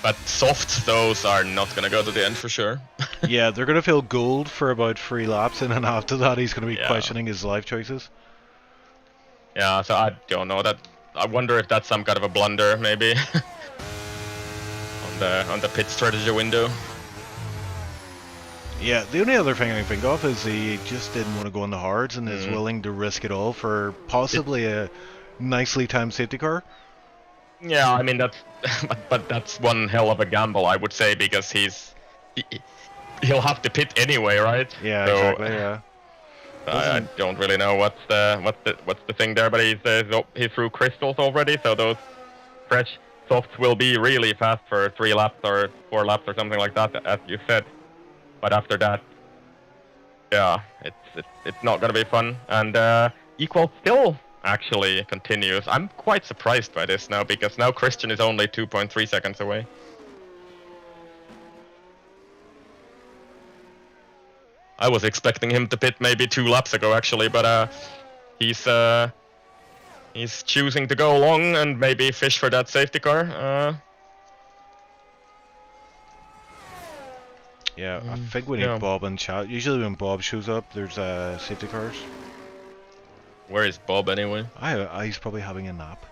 But softs, those are not gonna go to the end for sure. Yeah, they're gonna feel gold for about 3 laps, and then after that he's gonna be questioning his life choices. Yeah, so I don't know that. I wonder if that's some kind of a blunder, maybe, on the pit strategy window. Yeah, the only other thing I can think of is he just didn't want to go on the hards and is willing to risk it all for possibly a nicely timed safety car. Yeah, I mean that's, but that's one hell of a gamble, I would say, because he'll have to pit anyway, right? Yeah, so, exactly. Yeah. I don't really know what's the thing there, but he threw Crystals already, so those fresh softs will be really fast for 3 laps or 4 laps or something like that, as you said. But after that, yeah, it's not gonna be fun. And Equal still actually continues. I'm quite surprised by this now, because now Christian is only 2.3 seconds away. I was expecting him to pit maybe 2 laps ago actually, but he's choosing to go long and maybe fish for that safety car. Yeah, I think we need Bob in chat. Usually when Bob shows up, there's safety cars. Where is Bob anyway? He's probably having a nap.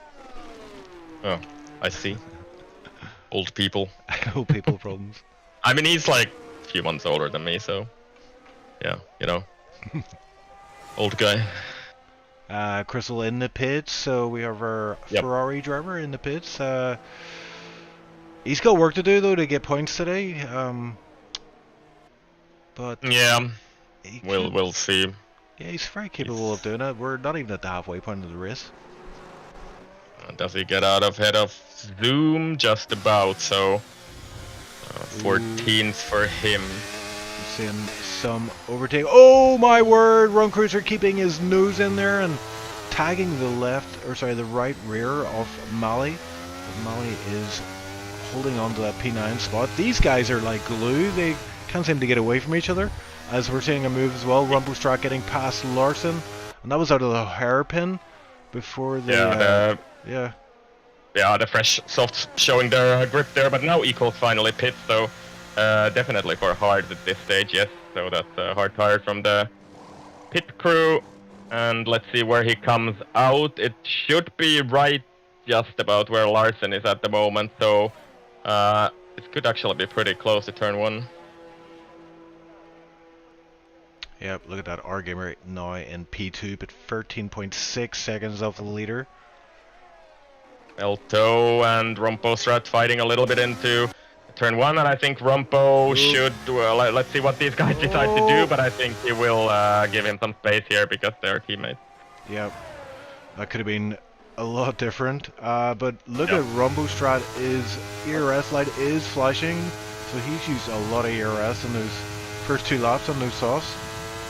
Oh, I see. Old people. Old people problems. I mean, he's like a few months older than me, so yeah, you know. Old guy. Crystal in the pits, so we have our Ferrari driver in the pits. He's got work to do though to get points today. But yeah, we'll see. Yeah, he's very capable of doing it. We're not even at the halfway point of the race. Does he get out ahead of Zoom? Just about. So 14th for him. Seeing some overtake. Oh my word! Ron Cruiser keeping his nose in there and tagging the the right rear of Mali. Mali is holding on to that P9 spot. These guys are like glue. They can't seem to get away from each other. As we're seeing a move as well. Rumbostrat getting past Larson, and that was out of the hairpin before the the fresh softs showing their grip there. But now Equals finally pits, so definitely for hard at this stage, yes. So that's hard tire from the pit crew, and let's see where he comes out. It should be right just about where Larson is at the moment, so it could actually be pretty close to turn 1. Yep, look at that R-Gamer now in P2, but 13.6 seconds off the leader. Elto and Rumpostrat fighting a little bit into turn 1, and I think Rumpo should, let's see what these guys decide to do, but I think he will give him some space here because they're teammates. Yep, that could have been a lot different, but look at Rumbostrat, his ERS light is flashing, so he's used a lot of ERS in those first 2 laps on those softs.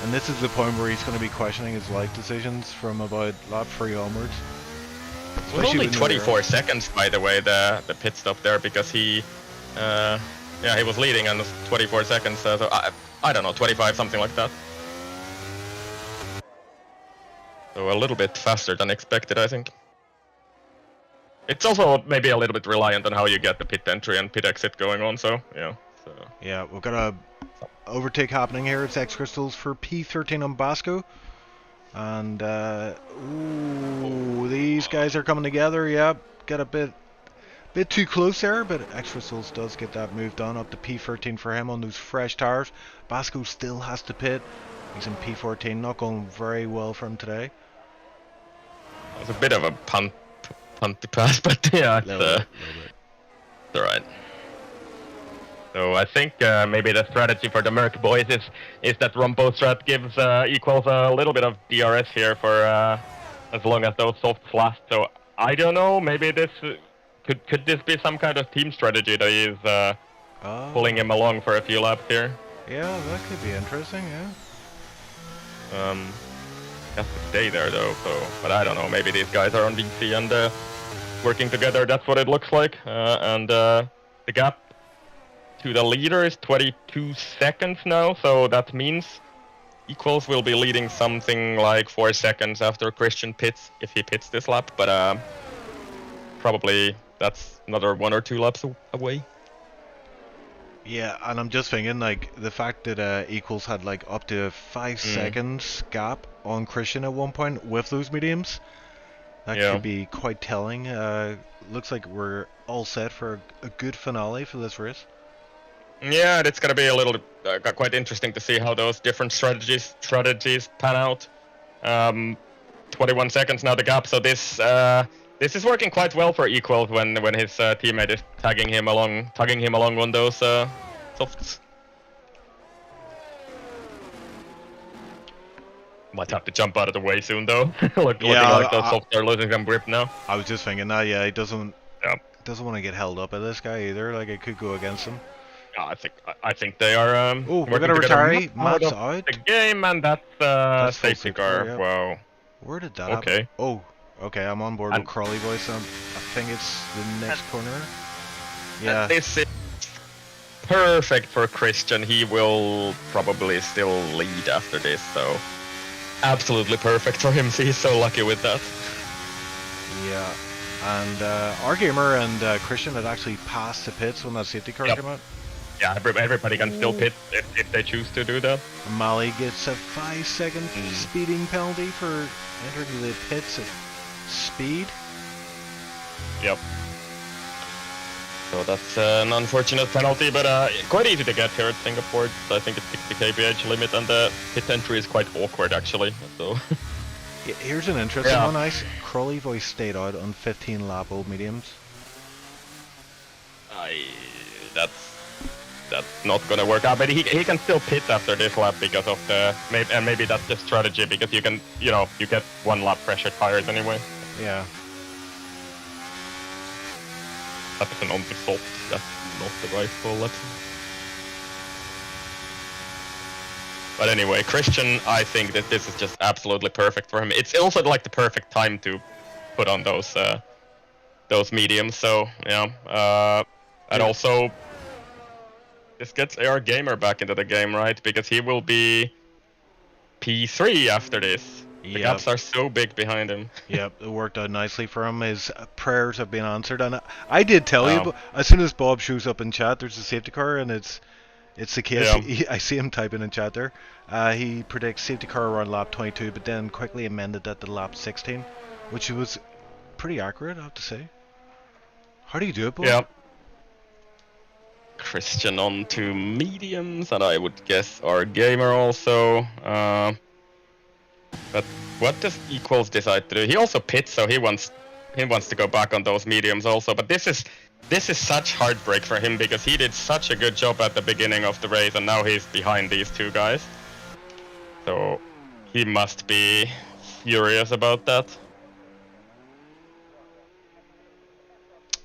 And this is the point where he's going to be questioning his life decisions from about lap 3 onwards. It was only 24 seconds, by the way, the pit stop there, because he was leading on 24 seconds, so I don't know, 25, something like that. So a little bit faster than expected, I think. It's also maybe a little bit reliant on how you get the pit entry and pit exit going on, so yeah. Yeah, we've got a overtake happening here. It's X Crystals for P13 on Basco, and these guys are coming together. Yep, got a bit too close there, but X Crystals does get that move done up to P13 for him on those fresh tires. Basco still has to pit. He's in P14, not going very well for him today. It was a bit of a punty pass, but yeah, it's Little bit. alright. So I think maybe the strategy for the Merc boys is that Rompo strat gives equals a little bit of DRS here for as long as those softs last. So I don't know. Maybe this could this be some kind of team strategy that is pulling him along for a few laps here. Yeah, that could be interesting. Yeah. Has to stay there though. So, but I don't know. Maybe these guys are on DC and working together. That's what it looks like. And the gap to the leader is 22 seconds now, so that means equals will be leading something like 4 seconds after Christian pits, if he pits this lap, but probably that's another 1 or 2 laps away. Yeah, and I'm just thinking, like, the fact that equals had like up to 5 seconds gap on Christian at one point with those mediums, that could be quite telling. Looks like we're all set for a good finale for this race. Yeah, it's gonna be a little quite interesting to see how those different strategies pan out. 21 seconds now the gap, so this is working quite well for equals when his teammate is tugging him along on those softs. Might have to jump out of the way soon though. Looking like those softs are losing some grip now. I was just thinking that. Yeah, he doesn't want to get held up by this guy either. Like, it could go against him. I think they are. Oh, we're gonna retire. Matt's out. The game, and that's safety car. Yeah. Wow. Where did that happen? Oh, okay. I'm on board with Crawley voice. I think it's the next corner. Yeah. This is perfect for Christian. He will probably still lead after this, so absolutely perfect for him. He's so lucky with that. Yeah. And our gamer and Christian had actually passed the pits when that safety car came out. Yeah, everybody can still pit if they choose to do that. Mali gets a 5-second speeding penalty for entering the pits at speed. Yep. So that's an unfortunate penalty, but quite easy to get here at Singapore. I think it's 60 kph limit, and the pit entry is quite awkward actually. So. Yeah, here's an interesting one. Crawley voice stayed out on 15 lap old mediums. That's not gonna work out, but he can still pit after this lap because of the maybe that's the strategy, because you can you get 1 lap pressure tires anyway. Yeah. That is an onto salt. That's not the right call. But anyway, Christian, I think that this is just absolutely perfect for him. It's also like the perfect time to put on those mediums. So yeah, and also. This gets AR Gamer back into the game, right? Because he will be P3 after this. The gaps are so big behind him. Yep, it worked out nicely for him. His prayers have been answered, and I did tell you, but as soon as Bob shows up in chat, there's a safety car, and it's the case. Yeah. I see him typing in chat there. He predicts safety car around lap 22, but then quickly amended that to lap 16, which was pretty accurate, I have to say. How do you do it, Bob? Yeah. Christian on to mediums, and I would guess our gamer also. But what does equals decide to do? He also pits, so he wants to go back on those mediums also. But this is such heartbreak for him, because he did such a good job at the beginning of the race, and now he's behind these 2 guys. So he must be furious about that.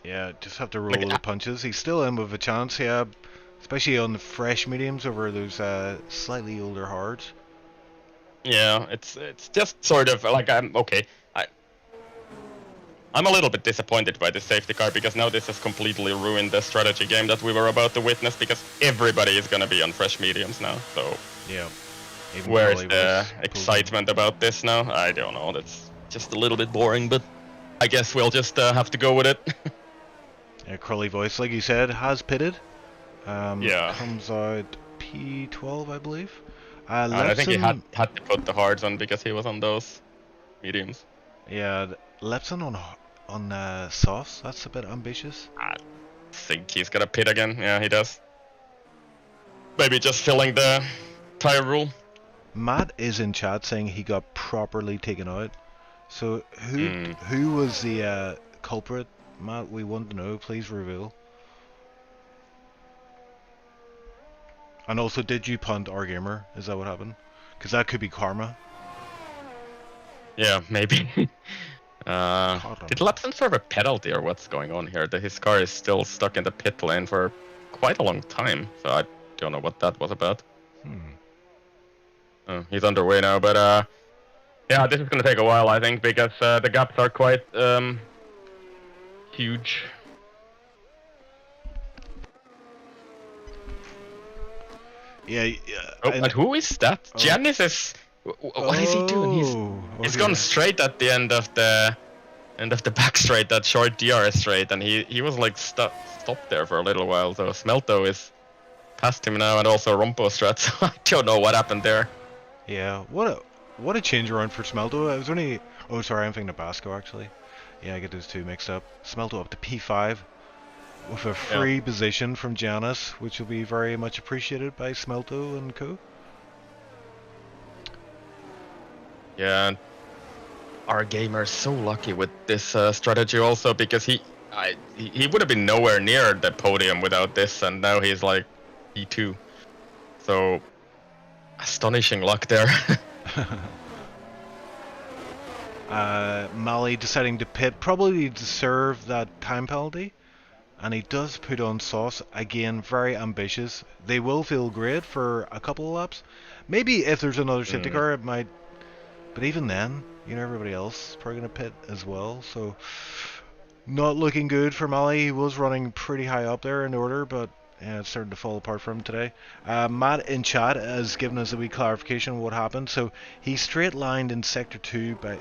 Yeah, just have to roll the punches. He's still in with a chance, yeah, especially on the fresh mediums over those slightly older hards. Yeah, it's just sort of like I'm a little bit disappointed by the safety car, because now this has completely ruined the strategy game that we were about to witness, because everybody is gonna be on fresh mediums now. So yeah, where's the excitement about this now? I don't know. That's just a little bit boring, but I guess we'll just have to go with it. Yeah, Crawley voice, like you said, has pitted. Yeah. Comes out P12, I believe. I think he had to put the hards on because he was on those mediums. Yeah, Lepson on softs. That's a bit ambitious. I think he's gonna pit again. Yeah, he does. Maybe just filling the tire rule. Matt is in chat saying he got properly taken out. So who was the culprit, Matt? We want to know. Please reveal. And also, did you punt our gamer? Is that what happened? Because that could be karma. Yeah, maybe. Did Lapson serve a penalty or what's going on here? His car is still stuck in the pit lane for quite a long time, so I don't know what that was about. He's underway now, but yeah, this is gonna take a while, I think, because the gaps are quite huge. Yeah. Oh, and who is that? Giannis is. What is he doing? He's gone straight at the end of the back straight, that short DRS straight, and he was like stopped there for a little while. So Smelto is past him now, and also Rompo Strat. So I don't know what happened there. Yeah, what a change around for Smelto. I was only. Oh, sorry, I'm thinking of Basco actually. Yeah, I get those two mixed up. Smelto up to P5 with a free position from Giannis, which will be very much appreciated by Smelto and co. Yeah, our gamer's so lucky with this strategy also, because he would have been nowhere near the podium without this, and now he's like P2. So astonishing luck there. Mali deciding to pit, probably to serve that time penalty, and he does put on sauce again. Very ambitious. They will feel great for a couple of laps. Maybe if there's another safety car, it might. But even then, you know, everybody else is probably gonna pit as well. So not looking good for Mali. He was running pretty high up there in order, but yeah, it's starting to fall apart for him today. Matt in chat has given us a wee clarification of what happened. So he straight lined in sector 2 by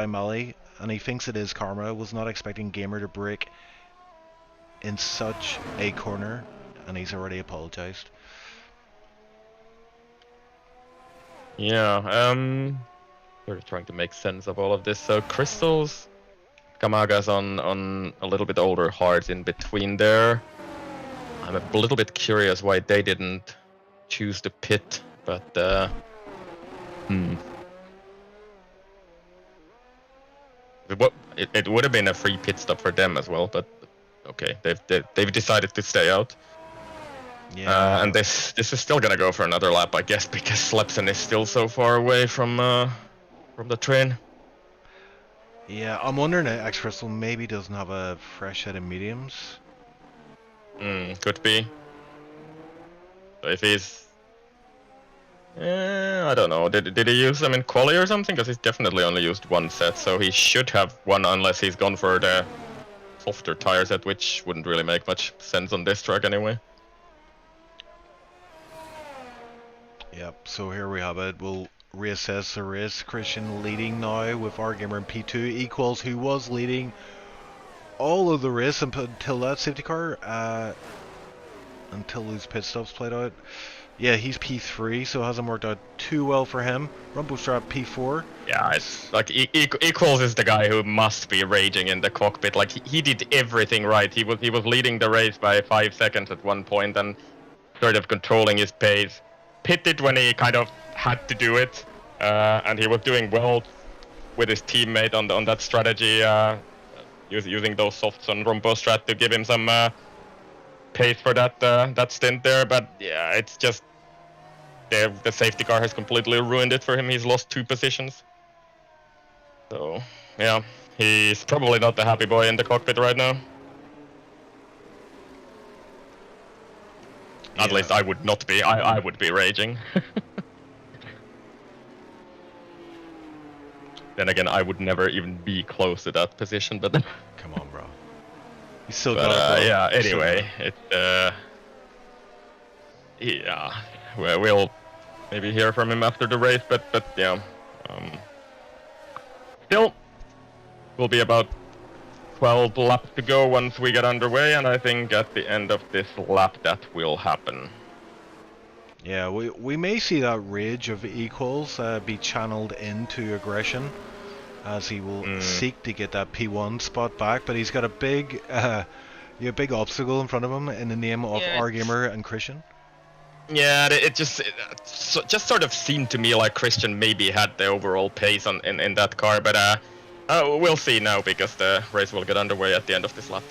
Mali, and he thinks it is karma. Was not expecting Gamer to break in such a corner, and he's already apologized. Yeah, we're trying to make sense of all of this. So Crystals, Kamaga's on a little bit older hards in between there. I'm a little bit curious why they didn't choose the pit, but it would have been a free pit stop for them as well, but okay, they've decided to stay out. Yeah. And this is still gonna go for another lap, I guess, because Slepsen is still so far away from the train. Yeah, I'm wondering if X Crystal maybe doesn't have a fresh set of mediums. Could be. So if he's, I don't know. Did he use them in quali or something? Because he's definitely only used one set, so he should have one, unless he's gone for the softer tire set, which wouldn't really make much sense on this track anyway. Yep, so here we have it. We'll reassess the race. Christian leading now with our gamer in P2. Equals, who was leading all of the race until that safety car, until those pit stops played out. Yeah, he's P3, so it hasn't worked out too well for him. Rumblestrap P4. Yeah, it's like Equals is the guy who must be raging in the cockpit. Like he did everything right. He was leading the race by 5 seconds at one point and sort of controlling his pace. Pitted when he kind of had to do it, and he was doing well with his teammate on that strategy, using those softs on Rompo Strat to give him some pace for that stint there. But yeah, it's just the safety car has completely ruined it for him. He's lost 2 positions. So yeah, he's probably not the happy boy in the cockpit right now. At least I would not be. I would be raging. Then again, I would never even be close to that position. But come on, bro. You still got it. Yeah. Anyway, yeah. We'll maybe hear from him after the race. But yeah. Still, will be about 12 laps to go once we get underway, and I think at the end of this lap that will happen. Yeah, we may see that rage of Equals be channeled into aggression, as he will seek to get that P1 spot back, but he's got a big obstacle in front of him in the name of our gamer and Christian. Yeah, just sort of seemed to me like Christian maybe had the overall pace in that car, but we'll see now because the race will get underway at the end of this lap.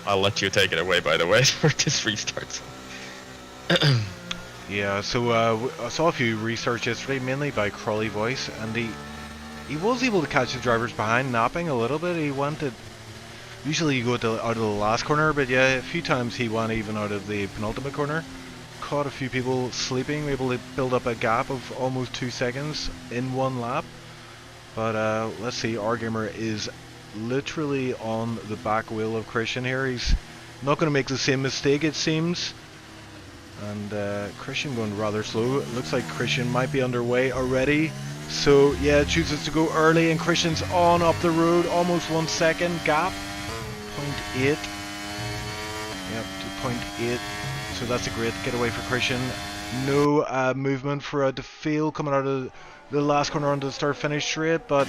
I'll let you take it away, by the way, for this restart. Yeah, so I saw a few research yesterday, mainly by Crawley Voice, and he was able to catch the drivers behind, napping a little bit. He wanted, usually you go out of the last corner, but yeah, a few times he went even out of the penultimate corner. Caught a few people sleeping, able to build up a gap of almost 2 seconds in one lap. But let's see, Gamer is literally on the back wheel of Christian here. He's not going to make the same mistake, it seems. And Christian going rather slow. It looks like Christian might be underway already. So yeah, chooses to go early, and Christian's on up the road. Almost 1 second gap. 0.8. Yep, to 0.8. So that's a great getaway for Christian. No movement for the field coming out of the last corner onto the start-finish straight, but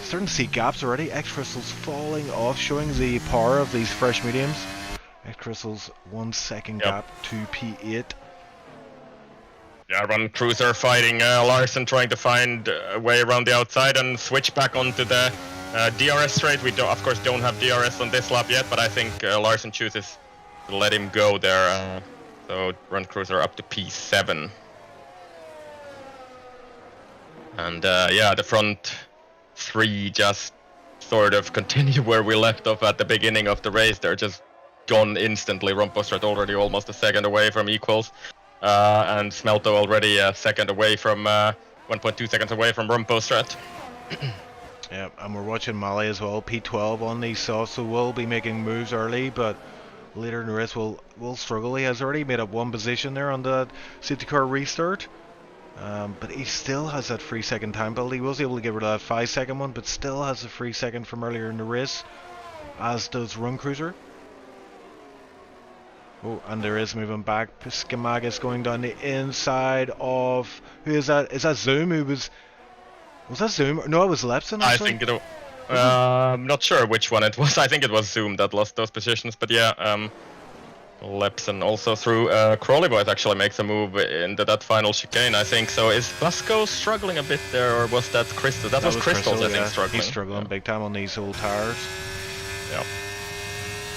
starting to see gaps already. X crystals falling off, showing the power of these fresh mediums. X crystals 1 second gap to P8. Yeah, Run Cruiser fighting Larson, trying to find a way around the outside and switch back onto the DRS straight. We of course don't have DRS on this lap yet, but I think Larson chooses to let him go there. So Run Cruiser up to P7. And yeah, the front three just sort of continue where we left off at the beginning of the race. They're just gone instantly. Rumpostrat already almost a second away from equals. And Smelto already a second away from 1.2 seconds away from Rumpostrat. Yeah, and we're watching Mali as well, P12 on these softs, so we'll be making moves early, but later in the race will struggle. He has already made up one position there on the safety car restart, but he still has that 3 second time penalty. He was able to get rid of that 5 second one, but still has a 3 second from earlier in the race, as does Run Cruiser. Oh, and there is moving back. Skamagas going down the inside of, who is that? Is that Zoom? Who was that Zoom? No, it was Lepson, actually. I think I'm not sure which one it was. I think it was Zoom that lost those positions, but yeah, Lepson also through Crawley Boys actually makes a move into that final chicane, I think. So is Vasco struggling a bit there, or was that Crystal? That was Crystals, I think, struggling. He's struggling big time on these old tires. Yeah.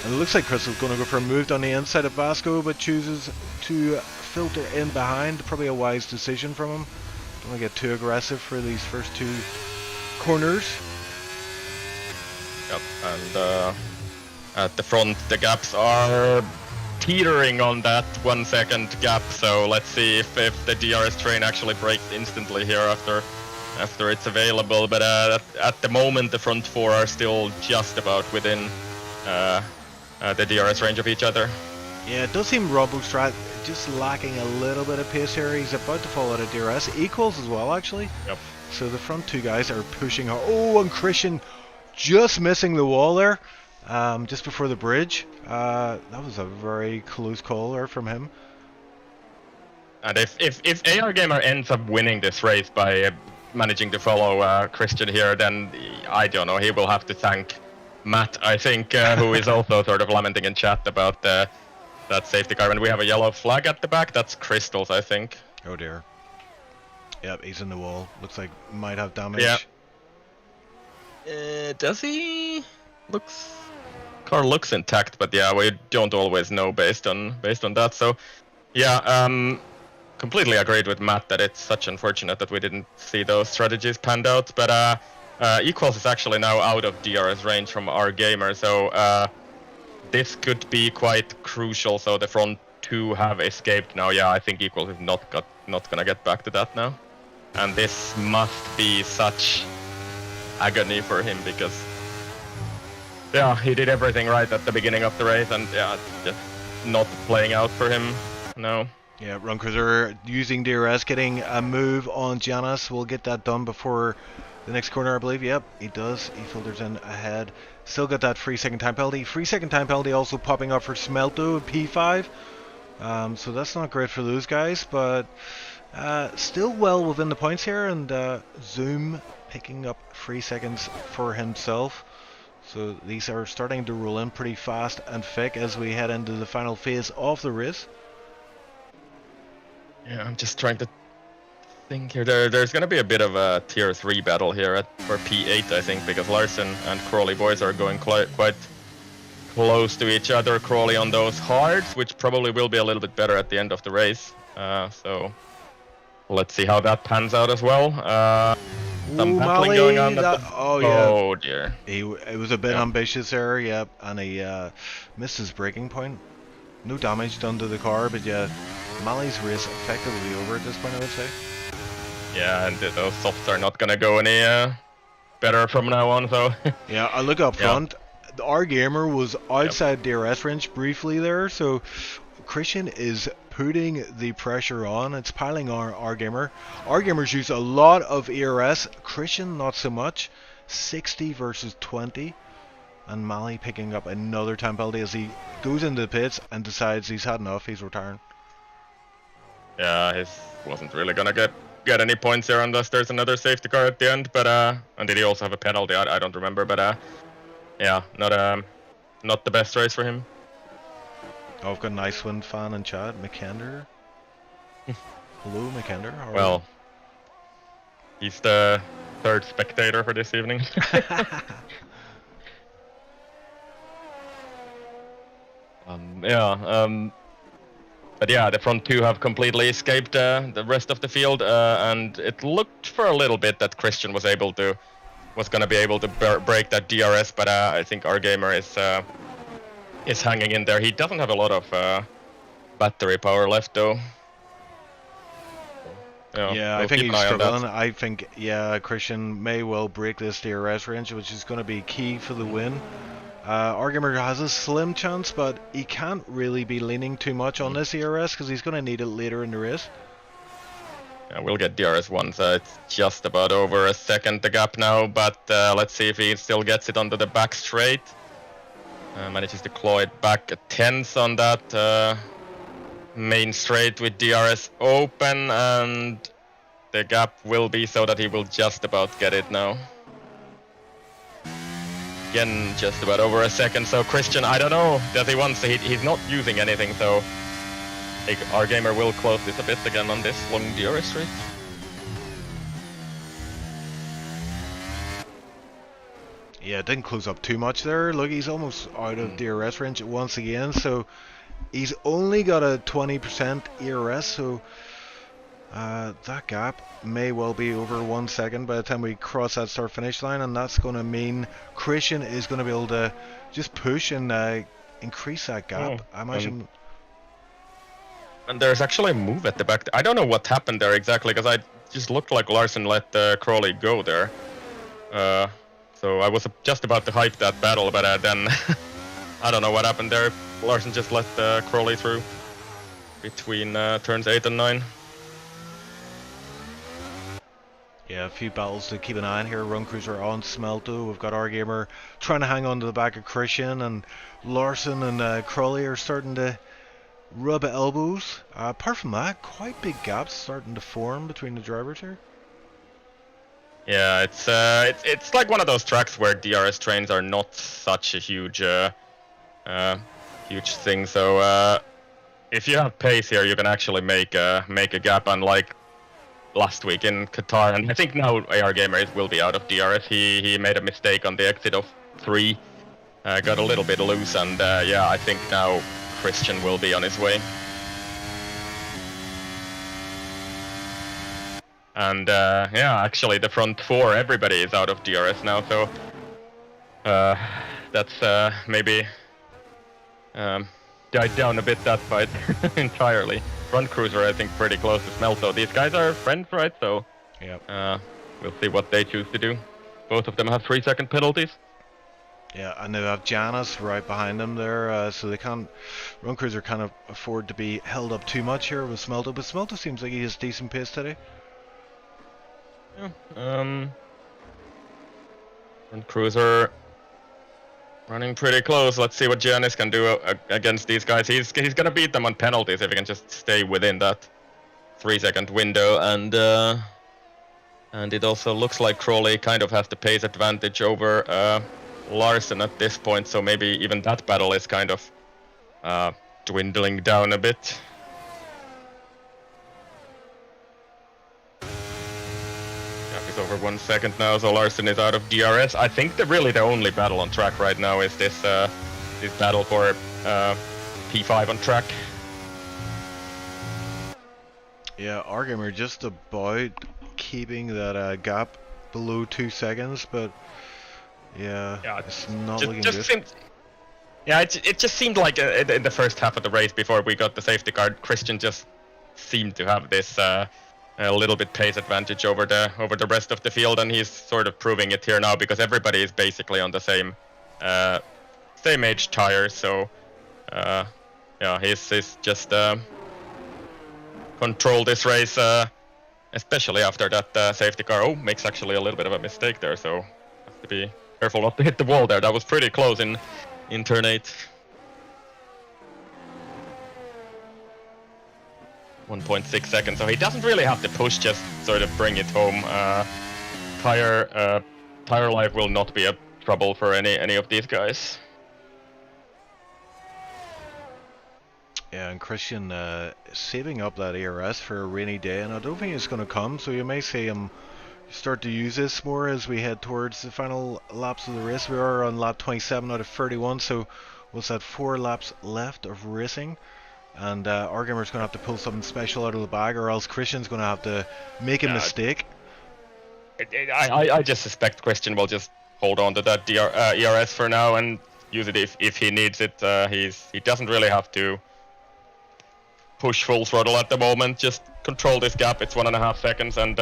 And it looks like Crystal's going to go for a move on the inside of Vasco, but chooses to filter in behind. Probably a wise decision from him. Don't want to get too aggressive for these first two corners. Yep, and at the front the gaps are teetering on that 1 second gap, so let's see if the DRS train actually breaks instantly here after it's available, but at the moment the front four are still just about within the DRS range of each other. Yeah, it does seem Robostrat just lacking a little bit of pace here. He's about to fall out of DRS. Equals as well, actually. Yep. So the front two guys are pushing hard. Oh, and Christian just missing the wall there, just before the bridge. That was a very close call there from him. And if AR Gamer ends up winning this race by managing to follow Christian here, then I don't know, he will have to thank Matt, I think, who is also sort of lamenting in chat about that safety car. And we have a yellow flag at the back. That's Crystals, I think. Oh dear. Yep, he's in the wall. Looks like might have damage. Yeah. Does he? Car looks intact, but yeah, we don't always know based on that. So, yeah, completely agreed with Matt that it's such unfortunate that we didn't see those strategies panned out. But Equals is actually now out of DRS range from our gamer, so this could be quite crucial. So the front two have escaped now. Yeah, I think Equals is not gonna get back to that now, and this must be such agony for him because yeah, he did everything right at the beginning of the race, and yeah, it's just not playing out for him now. Yeah, Run Cruiser using DRS, getting a move on Giannis. We'll get that done before the next corner, I believe. Yep, he does. He filters in ahead. Still got that 3 second time penalty. 3 second time penalty also popping up for Smelto at P5. So that's not great for those guys, but still well within the points here. And Zoom picking up 3 seconds for himself. So these are starting to roll in pretty fast and thick as we head into the final phase of the race. Yeah, I'm just trying to think here. There's going to be a bit of a tier 3 battle here for P8, I think, because Larson and Crawley boys are going quite close to each other. Crawley on those hards, which probably will be a little bit better at the end of the race. So let's see how that pans out as well. Some battling going on. Oh dear. It was a bit ambitious there, yeah, and he missed his braking point. No damage done to the car, but yeah, Mali's race effectively over at this point, I would say. Yeah, and those softs are not gonna go any better from now on, so... Yeah, I look up front. Our gamer was outside DRS range briefly there, so Christian is putting the pressure on. It's piling on our gamer. Our gamers use a lot of ERS. Christian, not so much. 60 versus 20. And Mali picking up another time penalty as he goes into the pits and decides he's had enough. He's retiring. Yeah, he wasn't really gonna get any points here unless there's another safety car at the end. But and did he also have a penalty? I don't remember. But yeah, not the best race for him. Oh, I've got an Icewind fan in chat, McKender. Hello, McKender. Well, he's the third spectator for this evening. But yeah, the front two have completely escaped the rest of the field, and it looked for a little bit that Christian was gonna be able to break that DRS, but I think our gamer is hanging in there. He doesn't have a lot of battery power left though. Yeah, I think he's struggling. I think, yeah, Christian may well break this DRS range, which is going to be key for the win. Our gamer has a slim chance, but he can't really be leaning too much on this DRS because he's going to need it later in the race. Yeah, we'll get DRS once. It's just about over a second the gap now, but let's see if he still gets it onto the back straight. Manages to claw it back a tenth on that main straight with DRS open, and the gap will be so that he will just about get it now. Again, just about over a second. So Christian, I don't know, does he want to? He's not using anything, so our gamer will close this a bit again on this long DRS straight. Yeah, it didn't close up too much there. Look, he's almost out of DRS range once again, so he's only got a 20% ERS, so that gap may well be over 1 second by the time we cross that start finish line, and that's going to mean Christian is going to be able to just push and increase that gap. I imagine. And there's actually a move at the back. I don't know what happened there exactly, because I just looked like Larson let Crawley go there. So I was just about to hype that battle, but then I don't know what happened there. Larson just let Crawley through between turns 8 and 9. Yeah, a few battles to keep an eye on here. Run Cruiser on Smelto. We've got our gamer trying to hang on to the back of Christian, and Larson and Crawley are starting to rub elbows. Apart from that, quite big gaps starting to form between the drivers here. Yeah, it's like one of those tracks where DRS trains are not such a huge thing. So if you have pace here, you can actually make a gap, unlike last week in Qatar. And I think now AR Gamer will be out of DRS. He made a mistake on the exit of 3, got a little bit loose, and yeah, I think now Christian will be on his way. And yeah, actually the front 4, everybody is out of DRS now, so that's maybe died down a bit, that fight, entirely. Front Cruiser, I think, pretty close to Smelto. These guys are friends, right? So yeah, we'll see what they choose to do. Both of them have 3-second penalties. Yeah, and they have Janice right behind them there, so they can't. Run Cruiser can't afford to be held up too much here with Smelto, but Smelto seems like he has decent pace today. Yeah, Front Cruiser running pretty close. Let's see what Giannis can do against these guys. He's gonna beat them on penalties if he can just stay within that 3-second window, and it also looks like Crawley kind of has the pace advantage over Larsen at this point, so maybe even that battle is kind of dwindling down a bit. Gap is over 1 second now, so Larsen is out of DRS. I think really the only battle on track right now is this battle for P5 on track. Yeah, Argamer just about keeping that gap below 2 seconds, but yeah, it's not looking good. Yeah, it just seemed like in the first half of the race before we got the safety car, Christian just seemed to have this a little bit pace advantage over the rest of the field, and he's sort of proving it here now because everybody is basically on the same age tire. So yeah, he's just control this race, especially after that safety car. Oh, makes actually a little bit of a mistake there, so have to be careful not to hit the wall there. That was pretty close in turn 8. 1.6 seconds, so he doesn't really have to push, just sort of bring it home. Tire life will not be a trouble for any of these guys. Yeah, and Christian saving up that ARS for a rainy day, and I don't think it's going to come, so you may see him start to use this more as we head towards the final laps of the race. We are on lap 27 out of 31, so what's that, 4 laps left of racing, and Argamer's going to have to pull something special out of the bag, or else Christian's going to have to make a mistake. I just suspect Christian will just hold on to that ERS for now and use it if he needs it. He doesn't really have to push full throttle at the moment, just control this gap. It's 1.5 seconds, and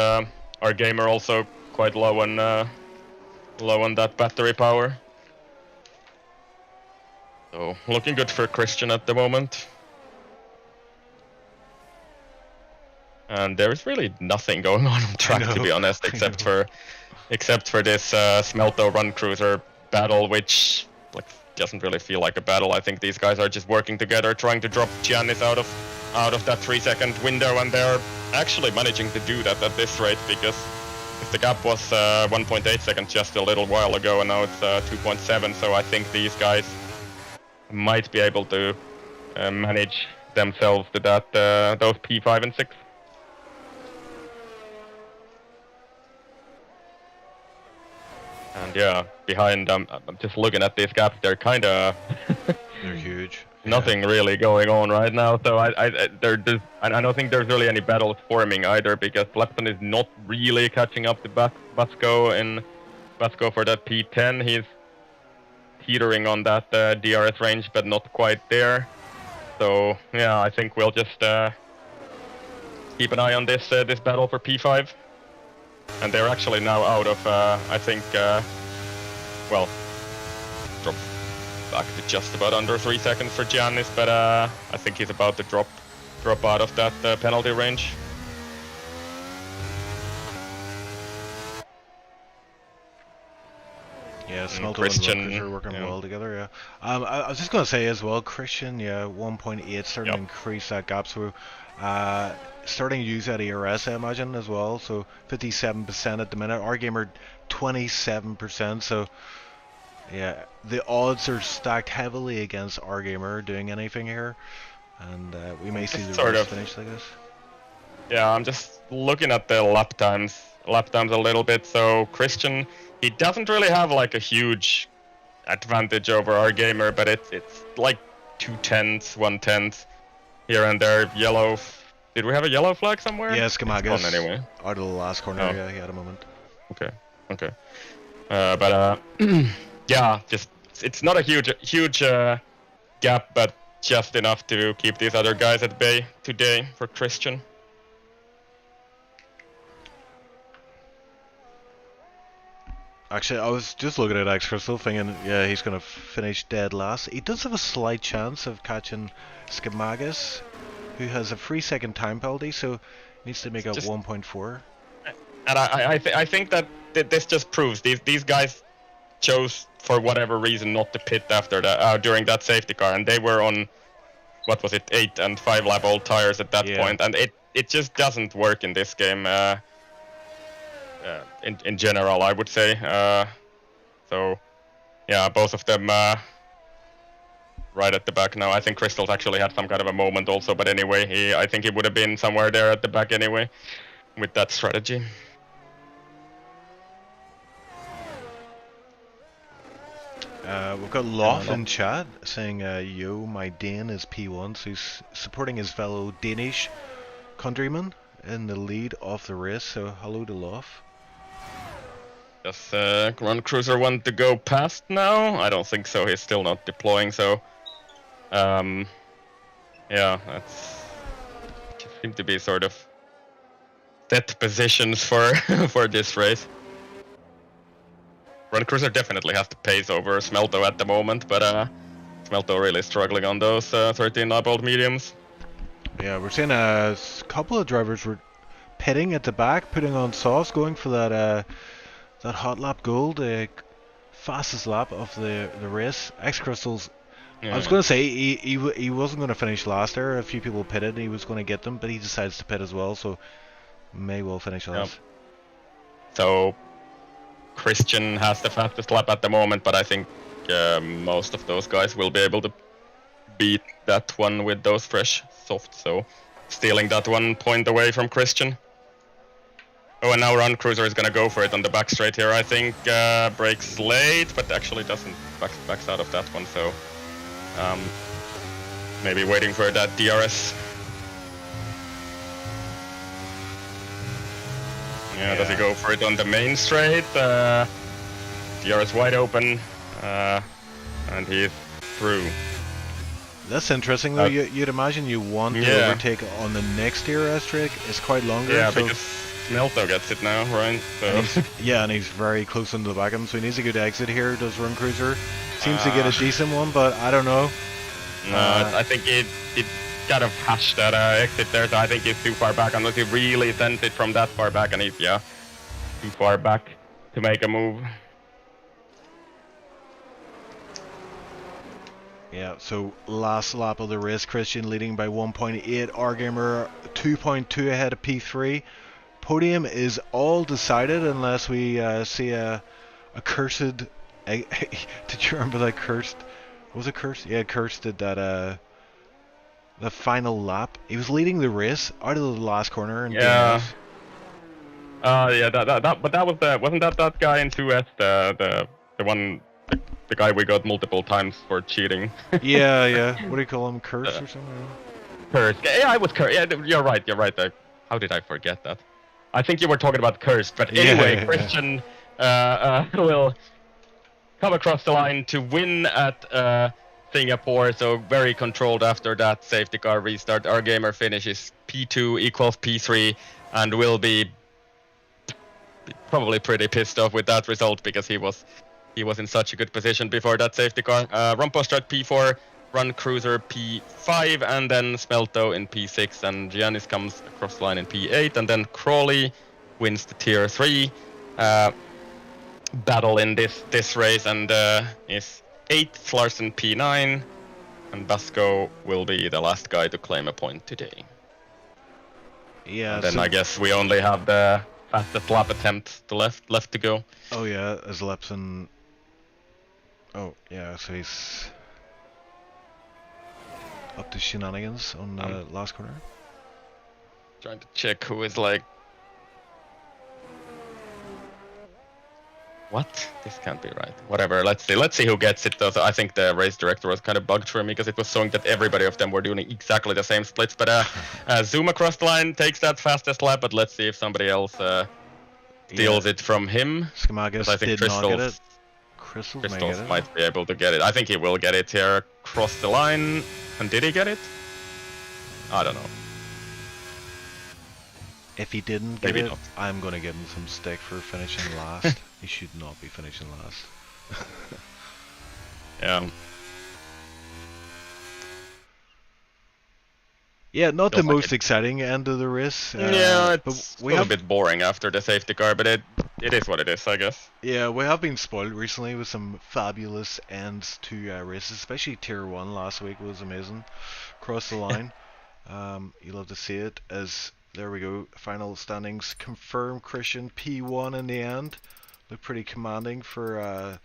our gamer also quite low on that battery power. So looking good for Christian at the moment. And there is really nothing going on track, to be honest, except for this Smelto Run Cruiser battle, which doesn't really feel like a battle. I think these guys are just working together, trying to drop Giannis out of that 3-second window, and they're actually managing to do that at this rate, because if the gap was 1.8 seconds just a little while ago, and now it's 2.7, so I think these guys might be able to manage themselves to that those P5 and 6. And yeah, behind, I'm just looking at these gaps, they're kind of they're huge. Nothing really going on right now, so I don't think there's really any battles forming either, because Lepton is not really catching up to Vasco for that P10. He's teetering on that DRS range, but not quite there. So yeah, I think we'll just keep an eye on this battle for P5. And they're actually now out of, I think, well, drop back to just about under 3 seconds for Giannis, but I think he's about to drop out of that penalty range. Yeah, Smelto and Lucas are working well together, yeah. I was just going to say as well, Christian, yeah, 1.8 starting to increase that gap, so starting to use that ERS, I imagine, as well, so 57% at the minute. Our gamer 27%, so yeah, the odds are stacked heavily against our gamer doing anything here, and we may see the race finish like this. Yeah, I'm just looking at the lap times a little bit. So Christian, he doesn't really have like a huge advantage over our gamer, but it's like 2/10, 1/10 here and there. Yellow. Did we have a yellow flag somewhere? Yeah, Skamagas. Anyway. Out of the last corner, yeah, he had a moment. Okay. But yeah, just it's not a huge gap, but just enough to keep these other guys at bay today for Christian. Actually, I was just looking at X Crystal thinking, yeah, he's going to finish dead last. He does have a slight chance of catching Skamagas, who has a 3-second time penalty, so needs to make up 1.4. And I think that this just proves these guys chose for whatever reason not to pit after that during that safety car, and they were on, what was it, 8 and 5 lap old tires at that point, and it just doesn't work in this game. In general, I would say. So yeah, both of them right at the back now. I think Crystal's actually had some kind of a moment also, but anyway, I think he would have been somewhere there at the back anyway with that strategy. We've got Loth in chat saying, yo, my Dane is P1, so he's supporting his fellow Danish countryman in the lead of the race, so hello to Loth. Does Run Cruiser want to go past now? I don't think so, he's still not deploying, so... yeah, that's... seem to be sort of... set positions for, for this race. Run Cruiser definitely has the pace over Smelto at the moment, but Smelto really struggling on those 13 Neibold mediums. Yeah, we're seeing a couple of drivers were pitting at the back, putting on sauce, going for that that hot lap gold, the fastest lap of the race. X Crystals. Yeah. I was going to say he wasn't going to finish last there. A few people pitted, and he was going to get them, but he decides to pit as well, so may well finish last. Yep. So Christian has the fastest lap at the moment, but I think most of those guys will be able to beat that one with those fresh softs, so stealing that 1 point away from Christian. Oh, and now Run Cruiser is gonna go for it on the back straight here, I think. Breaks late, but actually doesn't backs out of that one, so maybe waiting for that DRS. Yeah, does he go for it on the main straight? DRS wide open, and he's through. That's interesting though. You'd imagine you want to overtake on the next DRS straight. It's quite longer. Yeah, so because Smelto gets it now, right? So. And he's very close into the back of him, so he needs a good exit here. Does Run Cruiser? Seems to get a decent one, but I don't know. No, I think it kind of hashed that exit there, so I think he's too far back unless he really sends it from that far back, and he's too far back to make a move. Yeah, so last lap of the race, Christian leading by 1.8, Rgamer 2.2 ahead of P3. Podium is all decided unless we see a cursed... Did you remember that cursed... Was it cursed? Yeah, cursed did that the final lap. He was leading the race out of the last corner. And yeah. Yeah, but that was wasn't that guy in 2S the one... The guy we got multiple times for cheating. yeah. What do you call him? Curse or something? Curse. Yeah, I was Curse. Yeah, you're right. How did I forget that? I think you were talking about Curse. But anyway, Christian will come across the line to win at Singapore. So very controlled after that safety car restart. Our gamer finishes P2 equals P3 and will be probably pretty pissed off with that result because he was in such a good position before that safety car. Rumpostrat P4, Run Cruiser P5, and then Smelto in P6, and Giannis comes across the line in P8, and then Crawley wins the Tier 3 battle in this race, and is 8th, Larson P9, and Basco will be the last guy to claim a point today. Yeah. And then I guess we only have the fastest lap attempt left to go. Oh yeah, as Lepson. Oh yeah, so he's up to shenanigans on the last corner. Trying to check who is like... What? This can't be right. Whatever, let's see who gets it though. So I think the race director was kind of bugged for me because it was showing that everybody of them were doing exactly the same splits. But Zoom across the line takes that fastest lap, but let's see if somebody else steals it from him. Schmagus did not get it. Crystals might be able to get it. I think he will get it here across the line. And did he get it? I don't know. If he didn't get it, I'm gonna give him some stick for finishing last. He should not be finishing last. Yeah. Yeah, not the most exciting end of the race. Yeah, it's a little bit boring after the safety car, but it is what it is, I guess. Yeah, we have been spoiled recently with some fabulous ends to races, especially Tier 1 last week was amazing. Across the line. You love to see it as, there we go, final standings confirm Christian P1 in the end. looked pretty commanding for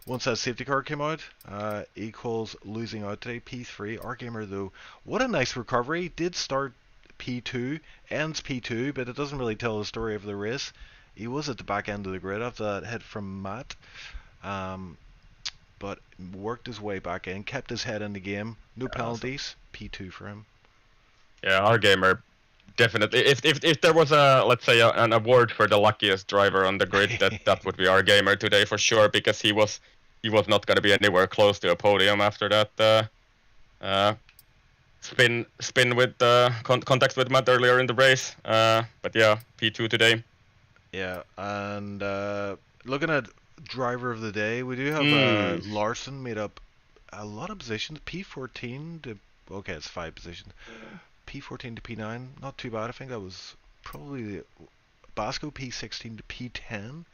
once that safety car came out. Equals losing out today, P3. Our gamer though, what a nice recovery. Did start P2, ends P2, but it doesn't really tell the story of the race. He was at the back end of the grid after that hit from Matt, but worked his way back in, kept his head in the game. No penalties. P2 for him. Yeah, our gamer definitely. If there was a, let's say, an award for the luckiest driver on the grid, that would be our gamer today for sure, because he was not going to be anywhere close to a podium after that spin with contact with Matt earlier in the race. But yeah, P2 today. Yeah, and looking at driver of the day, we do have Larson made up a lot of positions. P14 to, okay, it's 5 positions. P14 to P9, not too bad. I think that was probably the Basco. P16 to P10.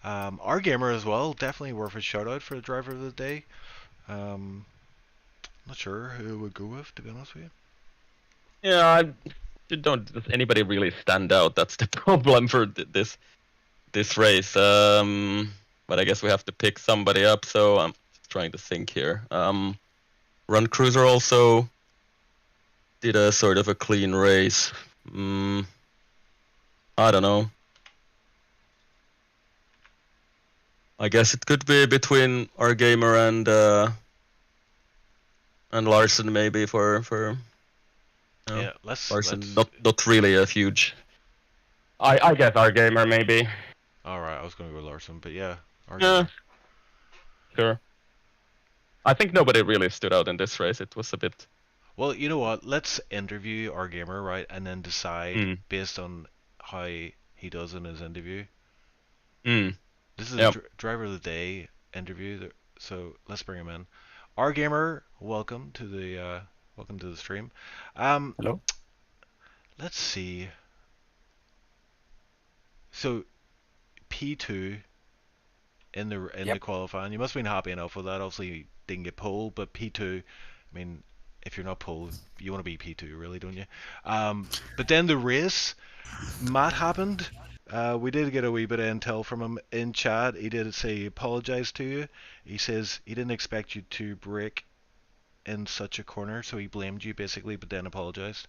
Our gamer as well, definitely worth a shout out for the driver of the day. Not sure who would go with, to be honest with you. Yeah, does anybody really stand out? That's the problem for this race. But I guess we have to pick somebody up. So I'm just trying to think here. Run Cruiser also did a sort of a clean race. I don't know. I guess it could be between our gamer and Larson maybe for yeah, Larson. Not really a huge. I guess our gamer maybe. All right, I was gonna go Larson, but yeah, our Yeah. gamer. Sure. I think nobody really stood out in this race. It was a bit. Well, you know what? Let's interview our gamer, right, and then decide based on how he does in his interview. This is a driver of the day interview, so let's bring him in. Our gamer, welcome to the stream. Hello. Let's see. So P2 in the qualifying, you must have been happy enough with that. Obviously, you didn't get pole, but P2. I mean, if you're not pole, you want to be P2, really, don't you? But then the race, Matt happened. We did get a wee bit of intel from him in chat. He did say he apologized to you. He says he didn't expect you to brake in such a corner, so he blamed you basically, but then apologized.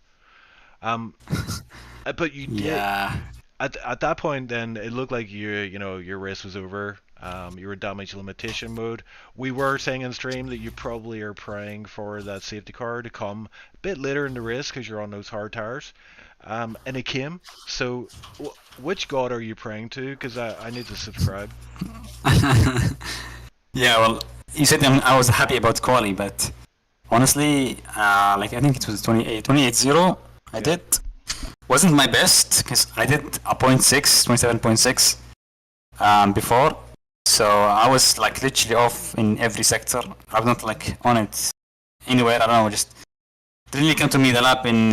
But you did. Yeah. At that point, then it looked like your race was over. You were in damage limitation mode. We were saying in stream that you probably are praying for that safety car to come a bit later in the race because you're on those hard tires. And it came. So, which god are you praying to? Because I need to subscribe. Yeah, well, you said I was happy about quali, but honestly, like I think it was 28-0. I did. Wasn't my best because I did a 27.6 before. So I was like literally off in every sector. I was not like on it anywhere. I don't know, just didn't really come to me the lap in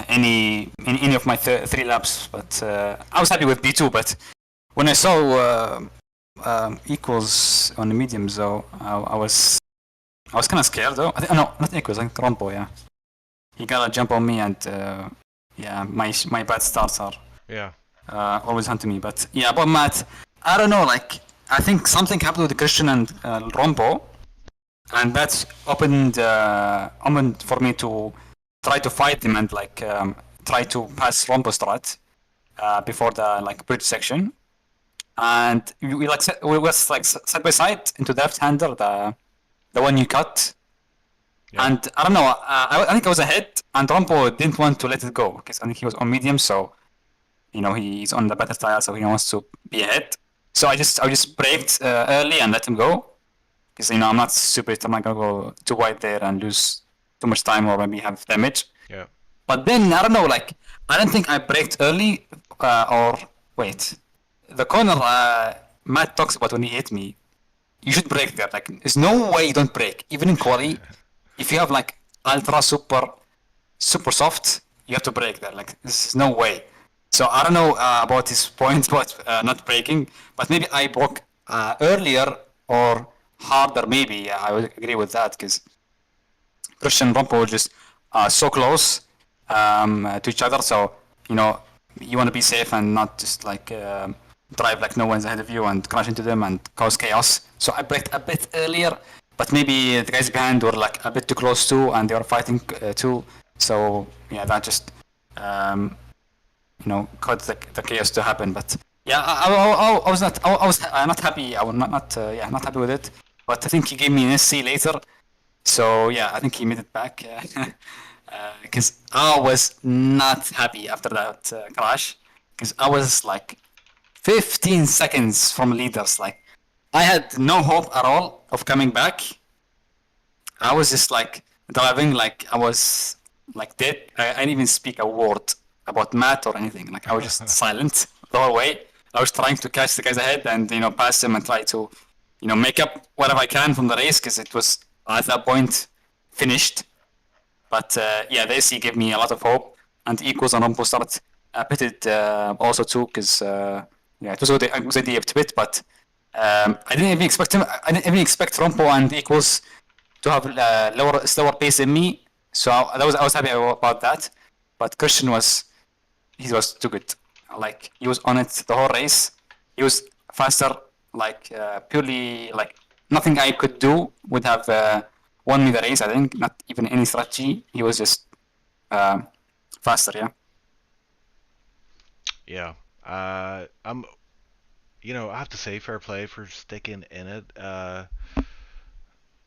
any of my 3 laps. But I was happy with B2. But when I saw equals on the mediums, though, I was kind of scared though. No, not equals. I think Rompo, yeah. He got a jump on me, and yeah, my bad starts are always hunting me. But yeah, about Matt, I don't know. Like I think something happened with Christian and Rompo, and that's opened for me to try to fight him and like try to pass Rompo strat before the like bridge section. And we was like side by side into the left hander, the one you cut. Yeah. And I don't know, I think I was ahead, and Rompo didn't want to let it go because I think he was on medium, so you know he's on the better tire, so he wants to be ahead. So I just braked early and let him go because you know I'm not stupid. I'm not gonna go too wide there and lose too much time or maybe have damage. Yeah. But then I don't know, like I don't think I braked early or wait. The corner Matt talks about when he hit me, you should brake there. Like, there's no way you don't brake. Even in quali, if you have like ultra super soft, you have to brake there. Like, there's no way. So I don't know about his point about not braking, but maybe I broke earlier or harder. Maybe I would agree with that because Christian and Rompo were just so close to each other. So you know you want to be safe and not just like drive like no one's ahead of you and crash into them and cause chaos. So I braked a bit earlier, but maybe the guys behind were like a bit too close too, and they were fighting too. So yeah, that just caused the chaos to happen. But yeah, I was not happy. I was not happy with it. But I think he gave me an SC later. So yeah, I think he made it back. Because I was not happy after that crash. Because I was like 15 seconds from leaders. Like, I had no hope at all of coming back. I was just like driving like I was like dead. I didn't even speak a word about Matt or anything. Like, I was just silent the whole way. I was trying to catch the guys ahead and pass them and try to make up whatever I can from the race, because it was at that point finished. But yeah, the SC gave me a lot of hope, and Equals and Rompo started pitted also too, because yeah, it was a good idea to pit, but I didn't even expect him. I didn't even expect Rompo and Equals to have slower pace than me. So I was happy about that. But Christian was too good. Like, he was on it the whole race. He was faster. Like purely like nothing I could do would have won me the race. I think not even any strategy. He was just faster. Yeah. Yeah. I have to say, fair play for sticking in it.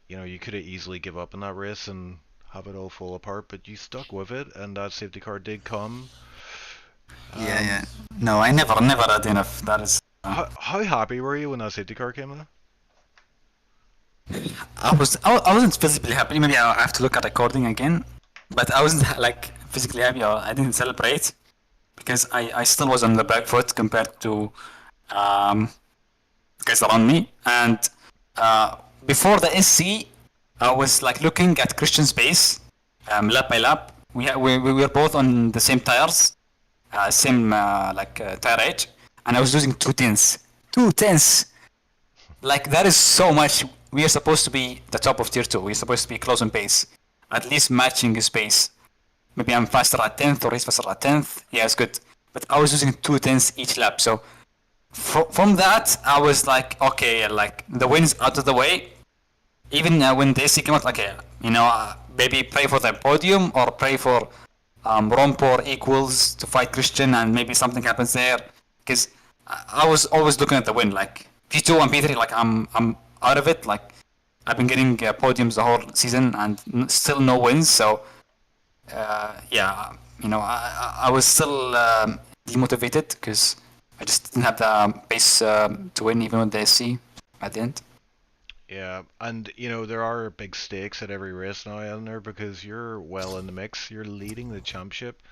You could have easily give up in that race and have it all fall apart, but you stuck with it, and that safety car did come. Yeah. No, I never had enough. That is. How happy were you when that safety car came in? I wasn't physically happy. Maybe I have to look at recording again, but I wasn't like physically happy. Or I didn't celebrate because I still was on the back foot compared to guys around me. And before the SC, I was like looking at Christian's pace, lap by lap. We were both on the same tires, same tire age, and I was losing 2 tenths. 2 tenths. Like, that is so much. We are supposed to be the top of tier 2. We're supposed to be close on pace, at least matching his pace. Maybe I'm faster at 10th or he's faster at 10th. Yeah, it's good. But I was losing 2 tenths each lap. So from that, I was like, okay, like, the win's out of the way. Even when the SC came out, okay, maybe pray for the podium or pray for Rompo or Equals to fight Christian, and maybe something happens there. Because I was always looking at the win, like P2 and P3, like I'm out of it. Like, I've been getting podiums the whole season and still no wins. So yeah, I was still demotivated because I just didn't have the pace to win, even with the SC at the end. Yeah, and there are big stakes at every race now, isn't there? Because you're well in the mix. You're leading the championship,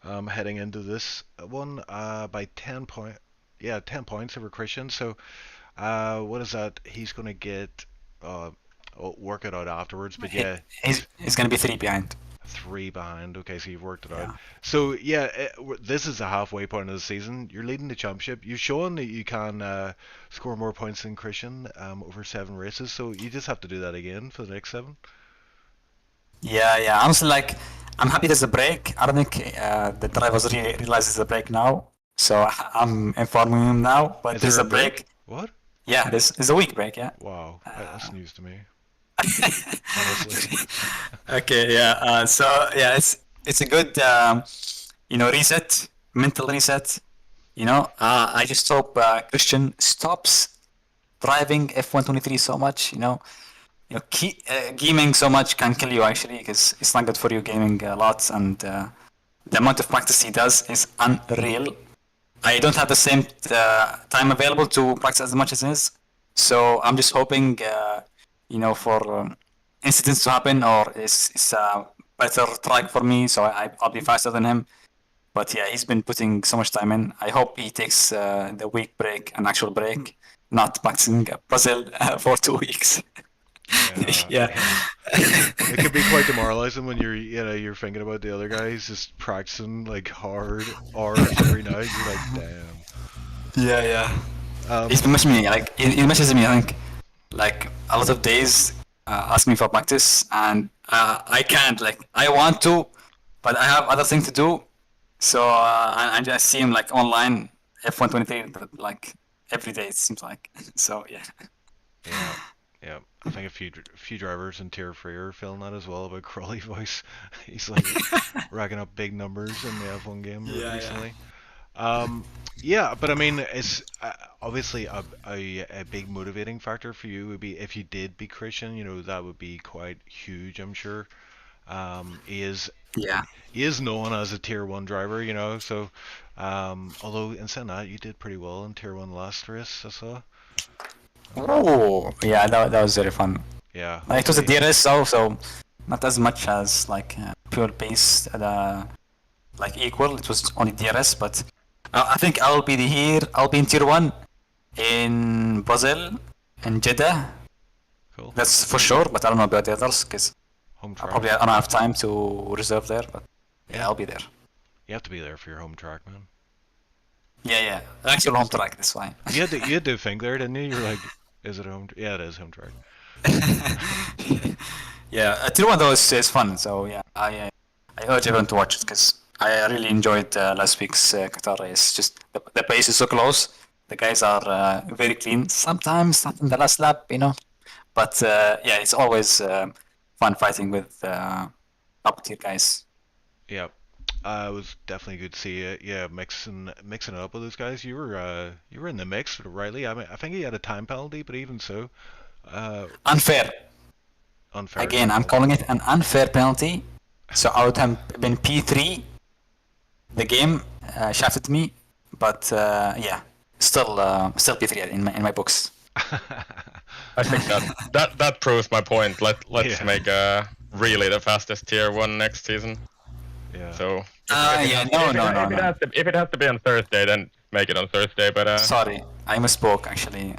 heading into this one by 10 point. Yeah, 10 points over Christian. So, what is that? He's gonna get. I'll work it out afterwards. But yeah, he's gonna be 3 behind. 3 behind. Okay, so you've worked it Yeah. out. So yeah, this is the halfway point of the season. You're leading the championship. You've shown that you can score more points than Christian over 7 races. So you just have to do that again for the next 7. Yeah. Honestly, like, I'm happy there's a break. I don't think the drivers realizes the break now. So I'm informing him now. But Is there's there a break. What? Yeah, there's a week break. Yeah. Wow, that's news to me. Honestly. Okay. Yeah. So yeah, it's a good reset, mental reset. I just hope Christian stops driving F123 so much. Gaming so much can kill you, actually, because it's not good for you gaming a lot, and the amount of practice he does is unreal. I don't have the same time available to practice as much as his, so I'm just hoping for incidents to happen, or it's a better track for me, so I'll be faster than him. But yeah, he's been putting so much time in. I hope he takes the week break, an actual break, not practicing Brazil for 2 weeks. Yeah. It could be quite demoralizing when you're thinking about the other guys just practicing like hard hours every night. You're like, damn. Yeah. He's been messaging me, like, he messages me, I think, like, a lot of days asking me for practice, and I can't, like, I want to, but I have other things to do. So I just see him like online F123 like every day it seems like. So yeah. Yeah, yeah. I think a few drivers in Tier 3 are feeling that as well about Crawley voice. He's like racking up big numbers in the F1 game Yeah, yeah. recently. Um, yeah, but I mean, it's obviously a big motivating factor for you would be if you did beat Christian. You know, that would be quite huge, I'm sure. He is Yeah. he is known as a Tier 1 driver, you know. So, although in saying that, you did pretty well in Tier 1 last race, I saw. Oh, yeah, that was very fun. Yeah, It was a hopefully. DRS also, not as much as like pure pace, like equal. It was only DRS, but I think I'll be here. I'll be in tier one in Brazil, in Jeddah. Cool. That's for sure. But I don't know about the others because Home I track. probably don't have time to reserve there. But yeah, Yeah. I'll be there. You have to be there for your home track, man. Yeah, yeah. Actual home track. That's fine. You had to think there, didn't you? You're like, is it home? Yeah, it is home track. Yeah, tier one though is fun. So yeah, I urge everyone to watch it because I really enjoyed last week's Qatar race. Just the pace is so close. The guys are very clean. Sometimes not in the last lap, you know. But yeah, it's always fun fighting with up tier guys. Yeah. It was definitely good to see you. Yeah, mixing it up with those guys. You were in the mix with Riley. I mean, I think he had a time penalty, but even so, uh, Unfair. unfair Again, time I'm penalty. calling it an unfair penalty. So I would have been P3. The game shafted me, but yeah, still P3 in my books. I think that proves my point. Let's Yeah. make really the fastest tier one next season. Yeah. So Yeah, no. if it has to be on Thursday, then make it on Thursday. But Sorry, I misspoke actually.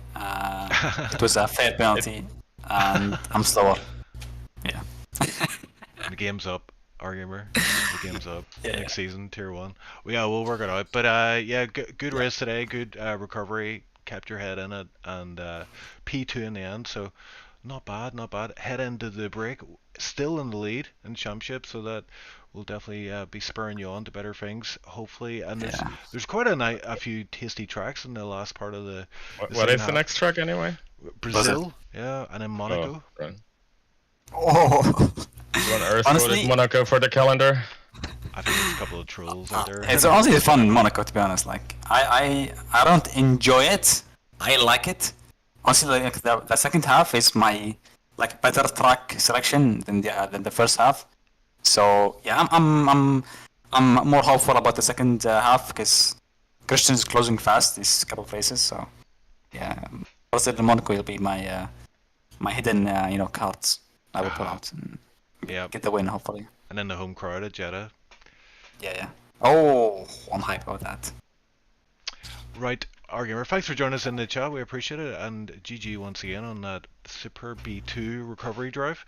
It was a fair penalty, and I'm slower. Yeah. The game's up, Argumer. The game's up. Yeah, Next yeah. season, tier one. Well, yeah, we'll work it out. But yeah, good Yeah. race today. Good recovery. Kept your head in it, and P2 in the end. So not bad, not bad. Head into the break, still in the lead in championship. So that will definitely be spurring you on to better things, hopefully. And there's Yeah. there's quite a few tasty tracks in the last part of the what second is the half. next track anyway? Brazil, yeah, and then Oh, Monaco. right. Oh. What on earth Honestly, is Monaco for the calendar? I think there's a couple of trolls out there. it's honestly fun in Monaco, to be honest. Like, I don't enjoy it. I like it. Honestly, like the second half is my like better track selection than the first half. So yeah, I'm more hopeful about the second half because Christian's closing fast these couple of races. So yeah, Brazil and Monaco will be my my hidden cards I will pull out and Yeah, get the win hopefully. and then the home crowd at Jeddah. Yeah, yeah. Oh, I'm hype about that. Right, Argumer, thanks for joining us in the chat. We appreciate it. And GG once again on that super B2 recovery drive.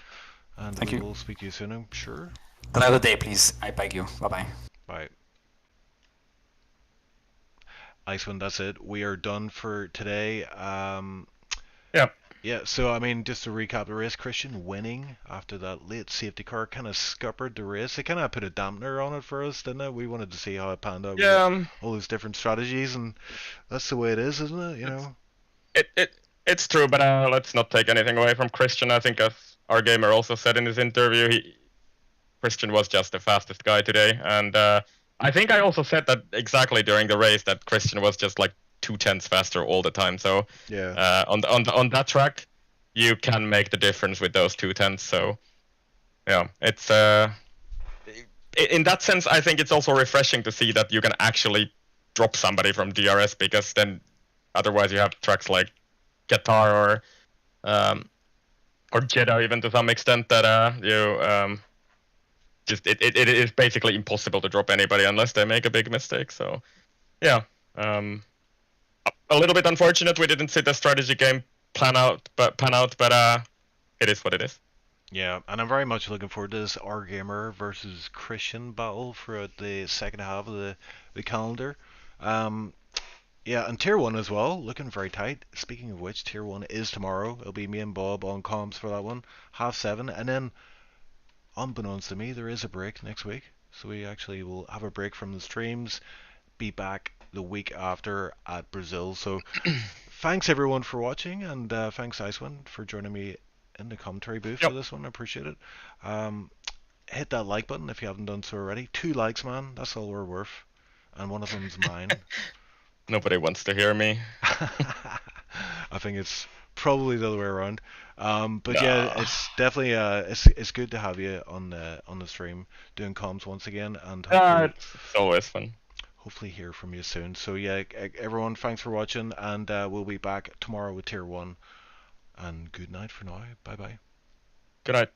And Thank we you. will speak to you soon, I'm sure. Try the day, please. I beg you. Bye bye. Bye. Icewind, that's it. We are done for today. Yeah. Yeah, so I mean, just to recap the race, Christian winning after that late safety car kind of scuppered the race. It kind of put a dampener on it for us, didn't it? We wanted to see how it panned out. Yeah. With all those different strategies, and that's the way it is, isn't it? You know. It's true, but let's not take anything away from Christian. I think as our gamer also said in his interview, Christian was just the fastest guy today, and I think I also said that exactly during the race that Christian was just like 2/10 faster all the time. So Yeah. on that track, you can make the difference with those 2/10. So yeah, it's in that sense, I think it's also refreshing to see that you can actually drop somebody from DRS because then otherwise you have tracks like Qatar or Jeddah even to some extent that you just it is basically impossible to drop anybody unless they make a big mistake. So yeah, a little bit unfortunate we didn't see the strategy game pan out, but it is what it is. Yeah, and I'm very much looking forward to this R Gamer versus Christian battle throughout the second half of the calendar. Yeah, and Tier 1 as well, looking very tight. Speaking of which, Tier 1 is tomorrow. It'll be me and Bob on comms for that one, 7:30. And then, unbeknownst to me, there is a break next week. So we actually will have a break from the streams, be back the week after at Brazil. So thanks everyone for watching, and thanks Icewind for joining me in the commentary booth for Yep. this one. I appreciate it. Hit that like button if you haven't done so already. 2 likes, man. That's all we're worth. And one of them's mine. Nobody wants to hear me. I think it's probably the other way around. But yeah, Nah. it's definitely it's good to have you on the stream doing comms once again, and It's always fun. hopefully hear from you soon. So yeah, everyone, thanks for watching, and we'll be back tomorrow with Tier 1. And good night for now. Bye bye. Good night.